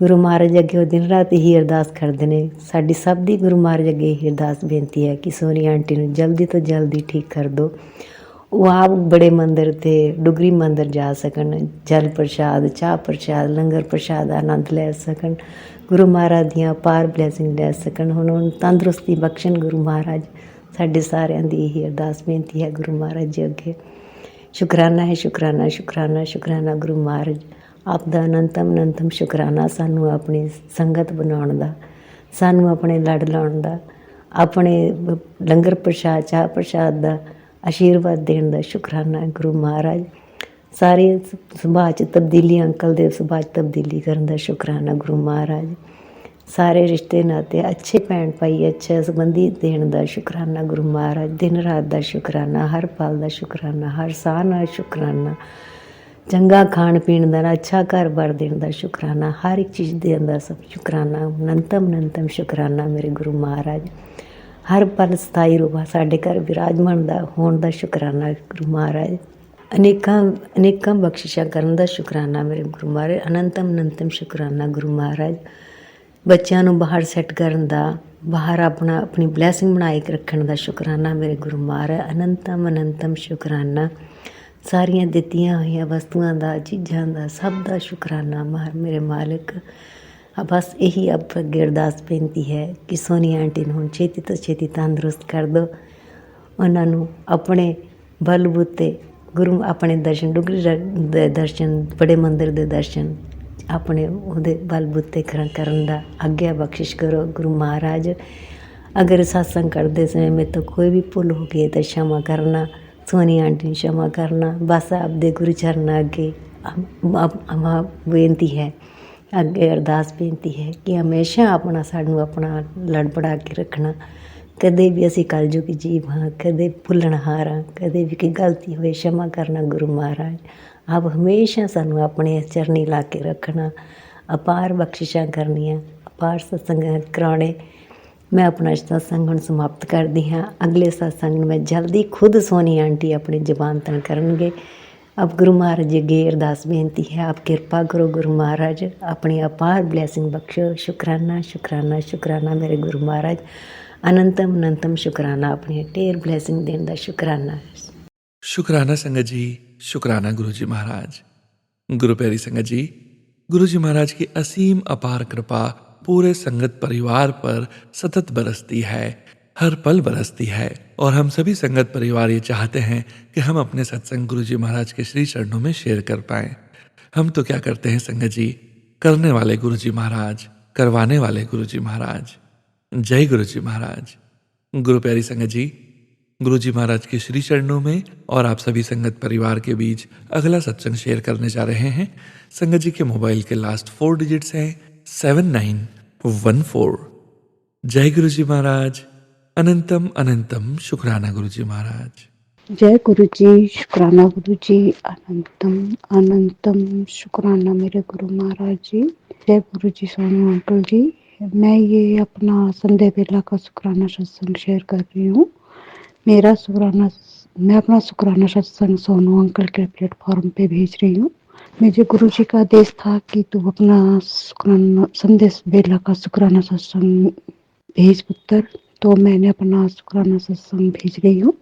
ਗੁਰੂ ਮਹਾਰਾਜ ਅੱਗੇ ਉਹ ਦਿਨ ਰਾਤ ਹੀ ਅਰਦਾਸ ਕਰਦੇ ਨੇ। ਸਾਡੀ ਸਭ ਦੀ ਗੁਰੂ ਮਹਾਰਾਜ ਅੱਗੇ ਇਹ ਅਰਦਾਸ ਬੇਨਤੀ ਹੈ ਕਿ ਸੋਨੀਆ ਆਂਟੀ ਨੂੰ ਜਲਦੀ ਤੋਂ ਜਲਦੀ ਠੀਕ ਕਰ ਦਿਓ, ਉਹ ਆਪ ਬੜੇ ਮੰਦਰ ਅਤੇ ਡੁਗਰੀ ਮੰਦਰ ਜਾ ਸਕਣ, ਜਲ ਪ੍ਰਸ਼ਾਦ, ਚਾਹ ਪ੍ਰਸ਼ਾਦ, ਲੰਗਰ ਪ੍ਰਸ਼ਾਦ ਦਾ ਆਨੰਦ ਲੈ ਸਕਣ, ਗੁਰੂ ਮਹਾਰਾਜ ਦੀਆਂ ਅਪਾਰ ਬਲੈਸਿੰਗ ਲੈ ਸਕਣ। ਹੁਣ ਉਹਨੂੰ ਤੰਦਰੁਸਤੀ ਬਖਸ਼ਣ ਗੁਰੂ ਮਹਾਰਾਜ। ਸਾਡੇ ਸਾਰਿਆਂ ਦੀ ਇਹੀ ਅਰਦਾਸ ਬੇਨਤੀ ਹੈ ਗੁਰੂ ਮਹਾਰਾਜ ਜੀ ਅੱਗੇ। ਸ਼ੁਕਰਾਨਾ ਹੈ, ਸ਼ੁਕਰਾਨਾ, ਸ਼ੁਕਰਾਨਾ, ਸ਼ੁਕਰਾਨਾ ਗੁਰੂ ਮਹਾਰਾਜ। ਆਪ ਦਾ ਅਨੰਤਮ ਅਨੰਤਮ ਸ਼ੁਕਰਾਨਾ ਸਾਨੂੰ ਆਪਣੀ ਸੰਗਤ ਬਣਾਉਣ ਦਾ, ਸਾਨੂੰ ਆਪਣੇ ਲੜ ਲਾਉਣ ਦਾ, ਆਪਣੇ ਲੰਗਰ ਪ੍ਰਸ਼ਾਦ, ਚਾਹ ਪ੍ਰਸ਼ਾਦ ਦਾ ਆਸ਼ੀਰਵਾਦ ਦੇਣ ਦਾ ਸ਼ੁਕਰਾਨਾ ਹੈ ਗੁਰੂ ਮਹਾਰਾਜ। ਸਾਰੇ ਸੁਭਾਅ 'ਚ ਤਬਦੀਲੀ, ਅੰਕਲ ਦੇ ਸੁਭਾਅ 'ਚ ਤਬਦੀਲੀ ਕਰਨ ਦਾ ਸ਼ੁਕਰਾਨਾ ਗੁਰੂ ਮਹਾਰਾਜ। ਸਾਰੇ ਰਿਸ਼ਤੇ ਨਾਤੇ ਅੱਛੇ ਭੈਣ ਭਾਈ, ਅੱਛੇ ਸੰਬੰਧੀ ਦੇਣ ਦਾ ਸ਼ੁਕਰਾਨਾ ਗੁਰੂ ਮਹਾਰਾਜ। ਦਿਨ ਰਾਤ ਦਾ ਸ਼ੁਕਰਾਨਾ, ਹਰ ਪਲ ਦਾ ਸ਼ੁਕਰਾਨਾ, ਹਰ ਸਾਹ ਨਾਲ ਸ਼ੁਕਰਾਨਾ, ਚੰਗਾ ਖਾਣ ਪੀਣ ਦਾ, ਅੱਛਾ ਘਰ-ਬਾਰ ਦੇਣ ਦਾ ਸ਼ੁਕਰਾਨਾ, ਹਰ ਇੱਕ ਚੀਜ਼ ਦੇ ਅੰਦਰ ਸਭ ਸ਼ੁਕਰਾਨਾ, ਅਨੰਤਮ ਅਨੰਤਮ ਸ਼ੁਕਰਾਨਾ ਮੇਰੇ ਗੁਰੂ ਮਹਾਰਾਜ। ਹਰ ਪਲ ਸਥਾਈ ਰੂਪ ਸਾਡੇ ਘਰ ਵਿਰਾਜਮਾਨ ਦਾ ਹੋਣ ਦਾ ਸ਼ੁਕਰਾਨਾ ਗੁਰੂ ਮਹਾਰਾਜ। ਅਨੇਕਾਂ ਬਖਸ਼ਿਸ਼ਾਂ ਕਰਨ ਦਾ ਸ਼ੁਕਰਾਨਾ ਮੇਰੇ ਗੁਰੂ ਮਹਾਰਾਜ। ਅਨੰਤਮ ਅਨੰਤਮ ਸ਼ੁਕਰਾਨਾ ਗੁਰੂ ਮਹਾਰਾਜ। ਬੱਚਿਆਂ ਨੂੰ ਬਾਹਰ ਸੈੱਟ ਕਰਨ ਦਾ, ਬਾਹਰ ਆਪਣੀ ਬਲੈਸਿੰਗ ਬਣਾਏ ਰੱਖਣ ਦਾ ਸ਼ੁਕਰਾਨਾ ਮੇਰੇ ਗੁਰੂ ਮਹਾਰਾਜ। ਅਨੰਤਮ ਅਨੰਤਮ ਸ਼ੁਕਰਾਨਾ। ਸਾਰੀਆਂ ਦਿੱਤੀਆਂ ਹੋਈਆਂ ਵਸਤੂਆਂ ਦਾ, ਚੀਜ਼ਾਂ ਦਾ, ਸਭ ਦਾ ਸ਼ੁਕਰਾਨਾ ਮੇਰੇ ਮਾਲਕ। ਬਸ ਇਹੀ ਅੱਗੇ ਅਰਦਾਸ ਬੇਨਤੀ ਹੈ ਕਿ ਸੋਨੀਆ ਆਂਟੀ ਨੂੰ ਹੁਣ ਛੇਤੀ ਤੋਂ ਛੇਤੀ ਤੰਦਰੁਸਤ ਕਰ ਦਿਓ। ਉਹਨਾਂ ਨੂੰ ਆਪਣੇ ਬਲਬੂਤੇ ਗੁਰੂ ਆਪਣੇ ਦਰਸ਼ਨ, ਡੁਗਰੀ ਦੇ ਦਰਸ਼ਨ, ਬੜੇ ਮੰਦਰ ਦੇ ਦਰਸ਼ਨ ਆਪਣੇ ਉਹਦੇ ਬਲਬੂਤੇ ਕਰਨ ਦਾ ਆਗਿਆ ਬਖਸ਼ਿਸ਼ ਕਰੋ ਗੁਰੂ ਮਹਾਰਾਜ। ਅਗਰ ਸਤਸੰਗ ਕਰਦੇ ਸਮੇਂ ਮੇਰੇ ਤੋਂ ਕੋਈ ਵੀ ਭੁੱਲ ਹੋ ਗਈ ਤਾਂ क्षमा ਕਰਨਾ, ਸੋਨੀਆ ਆਂਟੀ ਨੂੰ क्षमा ਕਰਨਾ। ਬਸ ਆਪਦੇ ਗੁਰੂ ਚਰਨਾਂ ਅੱਗੇ ਬੇਨਤੀ ਹੈ, ਅੱਗੇ ਅਰਦਾਸ ਬੇਨਤੀ ਹੈ ਕਿ ਹਮੇਸ਼ਾ ਸਾਨੂੰ ਆਪਣਾ ਲੜ ਬੜਾ ਕੇ ਰੱਖਣਾ। ਕਦੇ ਵੀ ਅਸੀਂ ਕਲਯੁਗੀ ਜੀਵ ਹਾਂ, ਕਦੇ ਭੁੱਲਣਹਾਰ ਹਾਂ, ਕਦੇ ਵੀ ਕੋਈ ਗਲਤੀ ਹੋਏ क्षमा ਕਰਨਾ ਗੁਰੂ ਮਹਾਰਾਜ। ਆਪ ਹਮੇਸ਼ਾ ਸਾਨੂੰ ਆਪਣੇ ਚਰਨੀ ਲਾ ਕੇ ਰੱਖਣਾ, ਅਪਾਰ ਬਖਸ਼ਿਸ਼ਾਂ ਕਰਨੀਆਂ, ਅਪਾਰ ਸਤਸੰਗ ਕਰਾਉਣੇ। ਮੈਂ ਆਪਣਾ ਸਤਸੰਗ ਹੁਣ ਸਮਾਪਤ ਕਰਦੀ ਹਾਂ। ਅਗਲੇ ਸਤਸੰਗ ਨੂੰ ਮੈਂ ਜਲਦੀ ਖੁਦ ਸੋਨੀਆ ਆਂਟੀ ਆਪਣੀ ਜ਼ਬਾਨ ਤਨ ਕਰਨਗੇ। ਆਪ ਗੁਰੂ ਮਹਾਰਾਜ ਜੀ ਅੱਗੇ ਅਰਦਾਸ ਬੇਨਤੀ ਹੈ, ਆਪ ਕਿਰਪਾ ਕਰੋ ਗੁਰੂ ਮਹਾਰਾਜ, ਆਪਣੀ ਅਪਾਰ ਬਲੈਸਿੰਗ ਬਖਸ਼ੋ। ਸ਼ੁਕਰਾਨਾ, ਸ਼ੁਕਰਾਨਾ, ਸ਼ੁਕਰਾਨਾ ਮੇਰੇ ਗੁਰੂ ਮਹਾਰਾਜ। ਅਨੰਤਮ ਅਨੰਤਮ ਸ਼ੁਕਰਾਨਾ, ਆਪਣੀ ਢੇਰ ਬਲੈਸਿੰਗ ਦੇਣ ਦਾ ਸ਼ੁਕਰਾਨਾ। शुक्राना संगत जी, शुक्राना गुरु जी महाराज। गुरु प्यारी संगत जी, गुरु जी महाराज की असीम अपार कृपा पूरे संगत परिवार पर सतत बरसती है, हर पल बरसती है। और हम सभी संगत परिवार ये चाहते हैं कि हम अपने सत्संग गुरु जी महाराज के श्री चरणों में शेयर कर पाएं। हम तो क्या करते हैं संगत जी, करने वाले गुरु जी महाराज, करवाने वाले गुरु जी महाराज। जय गुरु जी महाराज। गुरु प्यारी संगत जी, गुरु जी महाराज के श्री चरणों में और आप सभी संगत परिवार के बीच अगला सत्संग शेयर करने जा रहे हैं। संगत जी के मोबाइल के लास्ट 4 डिजिट्स हैं 7914। जय गुरु जी महाराज। अनंतम अनंतम शुक्राना गुरुजी महाराज। जय गुरु जी, शुक्राना गुरु जी, अनंतम अनंतम शुक्राना मेरे गुरु महाराज जी। जय गुरु जी सोनू अंकल जी। मैं ये अपना संडे बेला का शुक्राना सत्संग शेयर कर रही हूँ। मैं अपना शुक्राना सत्संग सोनू अंकल के प्लेटफॉर्म पे भेज रही हूँ। मुझे गुरु जी का आदेश था कि तू अपना शुक्राना संदेश बेला का शुक्राना सत्संग भेज पुत्र, तो मैंने अपना शुक्राना सत्संग भेज रही हूँ।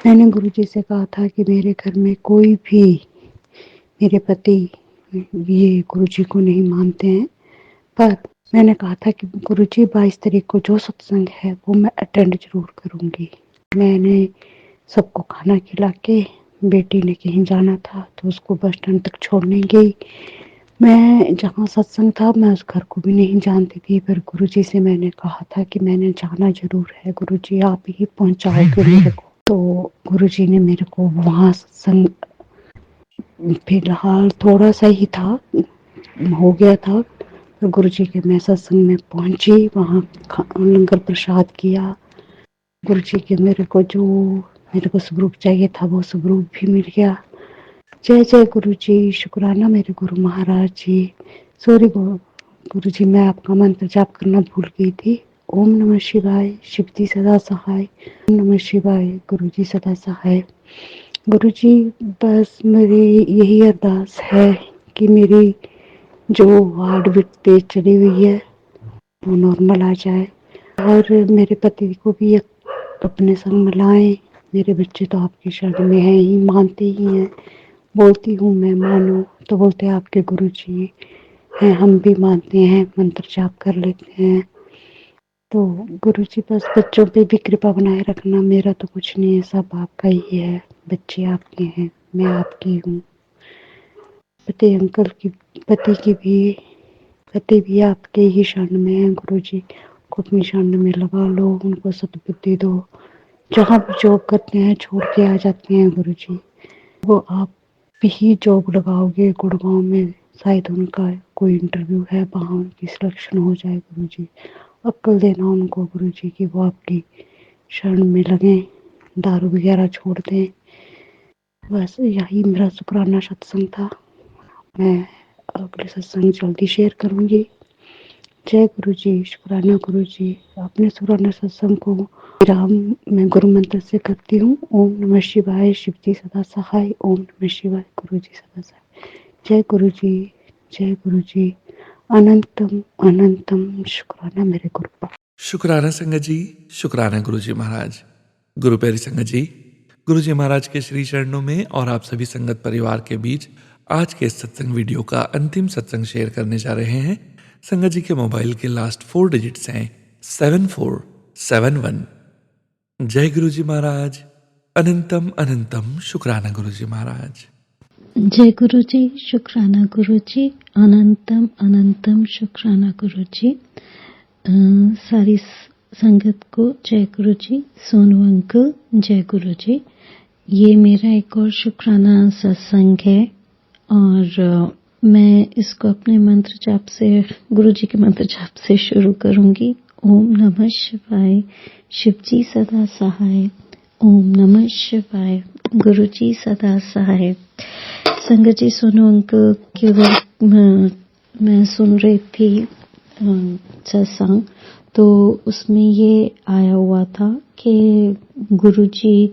मैंने गुरु जी से कहा था कि मेरे घर में कोई भी, मेरे पति ये गुरु जी को नहीं मानते हैं, पर मैंने कहा था कि गुरु जी 22 तारीख को जो सत्संग है वो मैं अटेंड जरूर करूँगी। मैंने सबको खाना खिला के, बेटी ने कहीं जाना था तो उसको बस स्टैंड तक छोड़ने गई। मैं जहाँ सत्संग था मैं उस घर को भी नहीं जानती थी, पर गुरुजी से मैंने कहा था कि मैंने जाना जरूर है, गुरुजी आप ही पहुंचाओगे मेरे को। तो गुरुजी ने मेरे को वहाँ सत्संग, फिलहाल थोड़ा सा ही था, हो गया था, तो गुरुजी के मैं सत्संग में पहुंची, वहाँ लंगर प्रसाद किया। गुरुजी के मेरे को स्वरूप चाहिए था वो स्वरूप भी मिल गया। जय जय गुरु जी, शुक्राना मेरे गुरु महाराज जी। सॉरी गुरु जी, मैं आपका मंत्र जाप करना भूल गई थी। ओम नमः शिवाय, शिव जी सदा सहाय। ओम नमः शिवाय, गुरु जी सदा सहाय। गुरु जी बस मेरी यही अरदास है कि मेरी जो हार्ट बीट तेज चली हुई है वो नॉर्मल आ जाए, और मेरे पति को भी अपने संग मिलाएं। मेरे बच्चे तो आपकी शरण में हैं ही, मानते ही हैं। बोलती हूँ मैं मानो तो बोलते हैं आपके गुरु जी हैं, हम भी मानते हैं, मंत्र जाप कर लेते हैं। तो गुरु जी बस बच्चों पे भी कृपा बनाए रखना, मेरा तो कुछ नहीं है, सब आपका ही है। बच्चे आपके हैं, मैं आपकी हूँ। पति भी आपके ही शरण में है। गुरु जी को अपनी शरण में लगा लो, उनको सद्बुद्धि दो। जहाँ भी जॉब करते हैं छोड़ के आ जाते हैं गुरु जी, वो आप भी जॉब लगाओगे गुड़गांव में, शायद उनका कोई इंटरव्यू है, वहाँ उनकी सिलेक्शन हो जाए। गुरु जी अक्ल देना उनको गुरु जी की, वो आपकी शरण में लगें, दारू वगैरह छोड़ दें। बस यही मेरा शुक्राना सत्संग था। मैं अगले सत्संग जल्दी शेयर करूँगी। जय गुरु जी, शुक्राना गुरु जी। अपने शुक्राना सत्संग को विराम मैं गुरु मंत्र से करती हूँ। ओम नमः शिवाय, शिव जी सदा सहाय। ओम नमः शिवाय, गुरु जी सदा सहाय। जय गुरु जी, जय गुरु जी। अनंतम अनंतम शुक्राना मेरे गुरु। शुक्राना संगत जी, शुक्राना गुरुजी महाराज। गुरु प्यारी संगत जी, गुरुजी महाराज के श्री चरणों में और आप सभी संगत परिवार के बीच आज के इस सत्संग वीडियो का अंतिम सत्संग शेयर करने जा रहे हैं। संगत जी के मोबाइल के लास्ट 4 डिजिट्स हैं 7471। जय गुरुजी महाराज। अनंतम अनंतम शुक्राना गुरुजी महाराज। जय गुरु जी, शुक्राना गुरु जी, अनंतम अनंतम शुक्राना गुरु जी। सारी संगत को जय गुरु जी। सोनू अंकल जय गुरु जी। ये मेरा एक और शुक्राना सत्संग है, और मैं इसको अपने मंत्र जाप से, गुरु जी के मंत्र जाप से शुरू करूंगी। ओम नमः शिवाय, शिव जी सदा सहाय। ओम नमः शिवाय, गुरु जी सदा सहाय। संगत जी, सोनू अंकल के वक्त मैं सुन रही थी सत्संग, तो उसमें ये आया हुआ था कि गुरुजी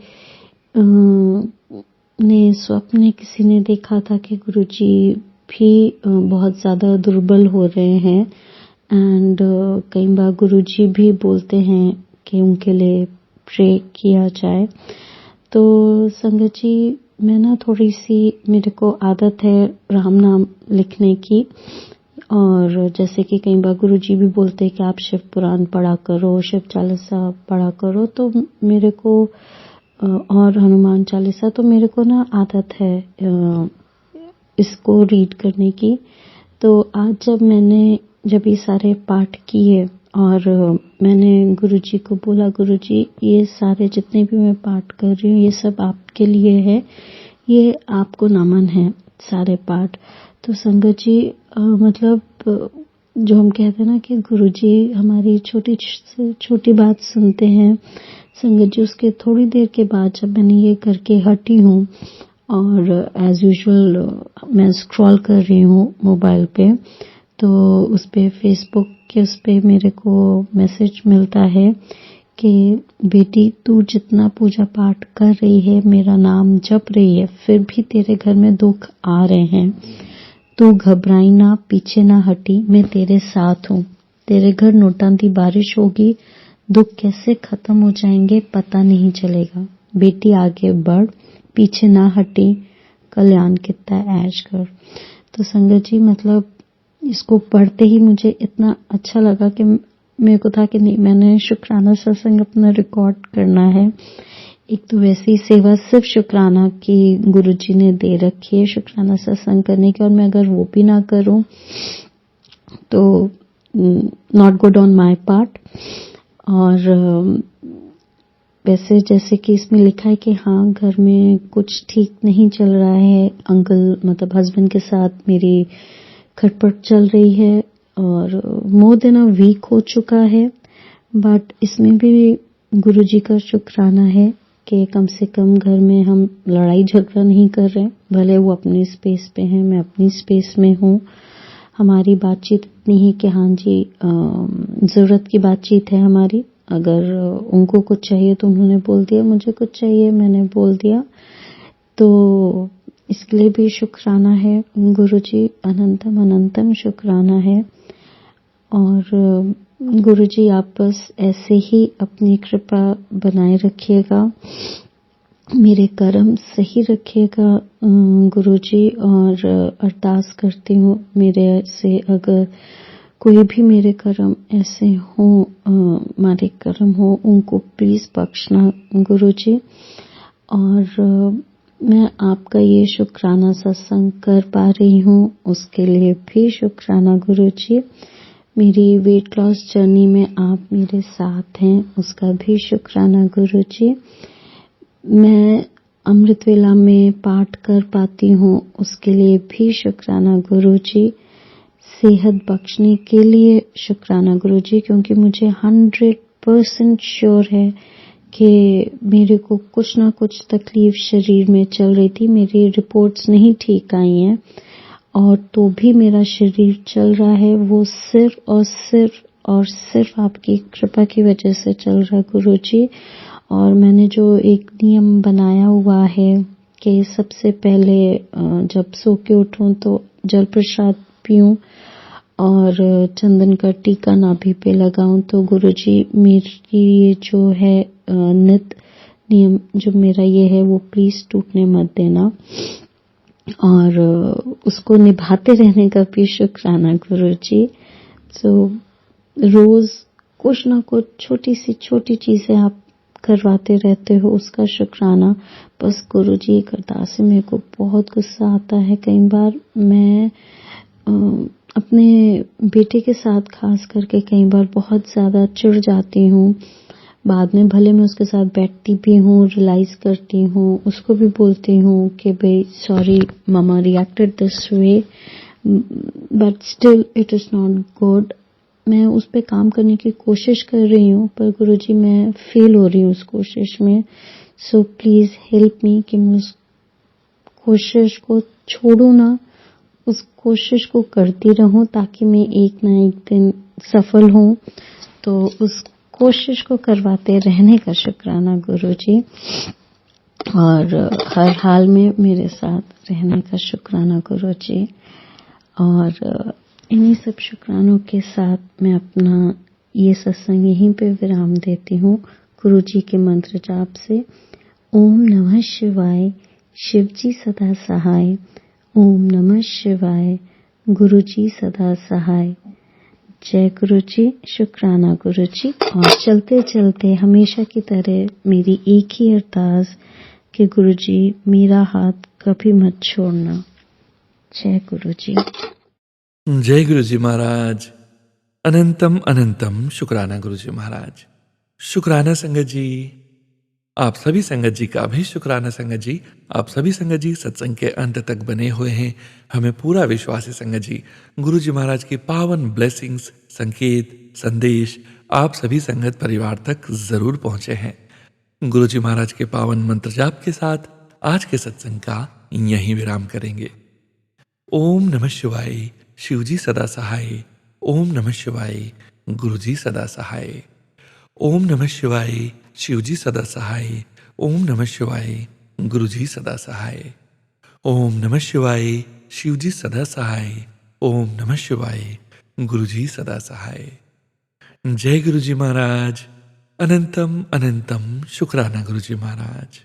ने स्वप्न में किसी ने देखा था कि गुरुजी भी बहुत ज़्यादा दुर्बल हो रहे हैं, एंड कई बार गुरुजी भी बोलते हैं कि उनके लिए प्रे किया जाए। तो संगत जी, मैं ना थोड़ी सी, मेरे को आदत है राम नाम लिखने की, और जैसे कि कई बार गुरुजी भी बोलते हैं कि आप शिव पुराण पढ़ा करो, शिव चालीसा पढ़ा करो, तो मेरे को और हनुमान चालीसा, तो मेरे को ना आदत है इसको रीड करने की। तो आज जब ये सारे पाठ किए और मैंने गुरुजी को बोला, गुरुजी ये सारे जितने भी मैं पाठ कर रही हूँ ये सब आपके लिए है, ये आपको नमन है सारे पाठ। तो संगत जी मतलब जो हम कहते हैं ना कि गुरुजी हमारी छोटी से छोटी बात सुनते हैं संगत जी, उसके थोड़ी देर के बाद जब मैंने ये करके हटी हूँ और एज यूजुअल मैं स्क्रॉल कर रही हूँ मोबाइल पे, तो उस पे फेसबुक के उस पे मेरे को मैसेज मिलता है कि बेटी तू जितना पूजा पाठ कर रही है, मेरा नाम जप रही है, फिर भी तेरे घर में दुख आ रहे हैं, तू घबराई ना, पीछे ना हटी, मैं तेरे साथ हूँ। तेरे घर नोटांती बारिश होगी, दुख कैसे खत्म हो जाएंगे पता नहीं चलेगा। बेटी आगे बढ़, पीछे ना हटी, कल्याण कितना ऐश कर। तो संगत जी मतलब इसको पढ़ते ही मुझे इतना अच्छा लगा कि मेरे को था कि नहीं, मैंने शुक्राना सत्संग अपना रिकॉर्ड करना है। एक तो वैसी सेवा सिर्फ शुक्राना की गुरुजी ने दे रखी है शुक्राना सत्संग करने की, और मैं अगर वो भी ना करूं तो not good on my part. और वैसे जैसे कि इसमें लिखा है कि हाँ घर में कुछ ठीक नहीं चल रहा है, अंकल मतलब हस्बैंड के साथ मेरी खटपट चल रही है और मोर देन अ वीक हो चुका है, बट इसमें भी गुरुजी का शुक्राना है कि कम से कम घर में हम लड़ाई झगड़ा नहीं कर रहे। भले वो अपनी स्पेस पे हैं, मैं अपनी स्पेस में हूँ। हमारी बातचीत इतनी ही कि हाँ जी जरूरत की बातचीत है हमारी। अगर उनको कुछ चाहिए तो उन्होंने बोल दिया, मुझे कुछ चाहिए मैंने बोल दिया, तो इसके लिए भी शुक्राना है गुरुजी, अनंतम अनंतम शुक्राना है। और गुरुजी आप बस ऐसे ही अपनी कृपा बनाए रखिएगा, मेरे कर्म सही रखिएगा गुरुजी। और अरदास करती हूँ मेरे से अगर कोई भी मेरे कर्म ऐसे हो, मारे कर्म हो, उनको प्लीज बख्शना गुरुजी। और मैं आपका ये शुक्राना सत्संग कर पा रही हूँ उसके लिए भी शुक्राना गुरुजी। मेरी वेट लॉस जर्नी में आप मेरे साथ हैं उसका भी शुक्राना गुरुजी। मैं अमृत वेला में पाठ कर पाती हूँ उसके लिए भी शुक्राना गुरुजी। सेहत बख्शने के लिए शुक्राना गुरुजी, क्योंकि मुझे 100% श्योर है कि मेरे को कुछ ना कुछ तकलीफ शरीर में चल रही थी। मेरी रिपोर्ट्स नहीं ठीक आई हैं और तो भी मेरा शरीर चल रहा है, वो सिर्फ और सिर्फ आपकी कृपा की वजह से चल रहा है गुरुजी। और मैंने जो एक नियम बनाया हुआ है कि सबसे पहले जब सो के उठूं तो जल प्रसाद पीऊं और चंदन का टीका नाभि पे लगाऊं, तो गुरुजी मेरी ये जो है नित नियम जो मेरा ये है वो प्लीज टूटने मत देना। और उसको निभाते रहने का भी शुक्राना गुरुजी। तो रोज कुछ ना कुछ छोटी चीजें आप करवाते रहते हो, उसका शुक्राना। बस गुरुजी एक अरदास है, मेरे को बहुत गुस्सा आता है कई बार, मैं अपने बेटे के साथ खास करके कई बार बहुत ज्यादा चिढ़ जाती हूँ। बाद में भले मैं उसके साथ बैठती भी हूँ, रियलाइज करती हूँ, उसको भी बोलती हूँ कि भाई sorry mama reacted this way, but still it is not good. मैं उस पे काम करने की कोशिश कर रही हूँ पर गुरुजी मैं फेल हो रही हूँ उस कोशिश में। सो प्लीज हेल्प मी कि मैं उस कोशिश को छोड़ू ना, उस कोशिश को करती रहूं ताकि मैं एक ना एक दिन सफल हूं। तो उस कोशिश को करवाते रहने का शुक्राना गुरुजी, और हर हाल में मेरे साथ रहने का शुक्राना गुरुजी। और इन्हीं सब शुक्रानों के साथ मैं अपना ये सत्संग यहीं पे विराम देती हूँ गुरुजी के मंत्र जाप से। ओम नमः शिवाय, शिवजी सदा सहाय। ओम नमः शिवाय, गुरुजी सदा सहाय। जय गुरुजी, शुक्राना गुरुजी। और चलते चलते हमेशा की तरह मेरी एक ही अरदास कि गुरुजी मेरा हाथ कभी मत छोड़ना। जय गुरुजी। जय गुरुजी महाराज, अनंतम अनंतम शुक्राना गुरुजी महाराज। शुक्राना संगत जी। आप सभी संगत जी का भी शुक्राना संगत जी। आप सभी संगत जी सत्संग के अंत तक बने हुए हैं। हमें पूरा विश्वास है संगत जी, गुरु जी महाराज की पावन ब्लेसिंग्स, संकेत, संदेश आप सभी संगत परिवार तक जरूर पहुंचे हैं। गुरु जी महाराज के पावन मंत्र जाप के साथ आज के सत्संग का यहीं विराम करेंगे। ओम नमः शिवाय, शिवजी सदा सहाय। ओम नमः शिवाय, गुरु जी सदा सहाय। ओम नमः शिवाय, शिवजी सदा सहाय। ओम नमः शिवाय, गुरु जी सदा सहाय। ओम नमः शिवाय, शिवजी सदा सहाय। ओम नमः शिवाय, गुरु जी सदा सहाय। जय गुरु जी महाराज। अनंतम अनंतम शुक्राना गुरु जी महाराज।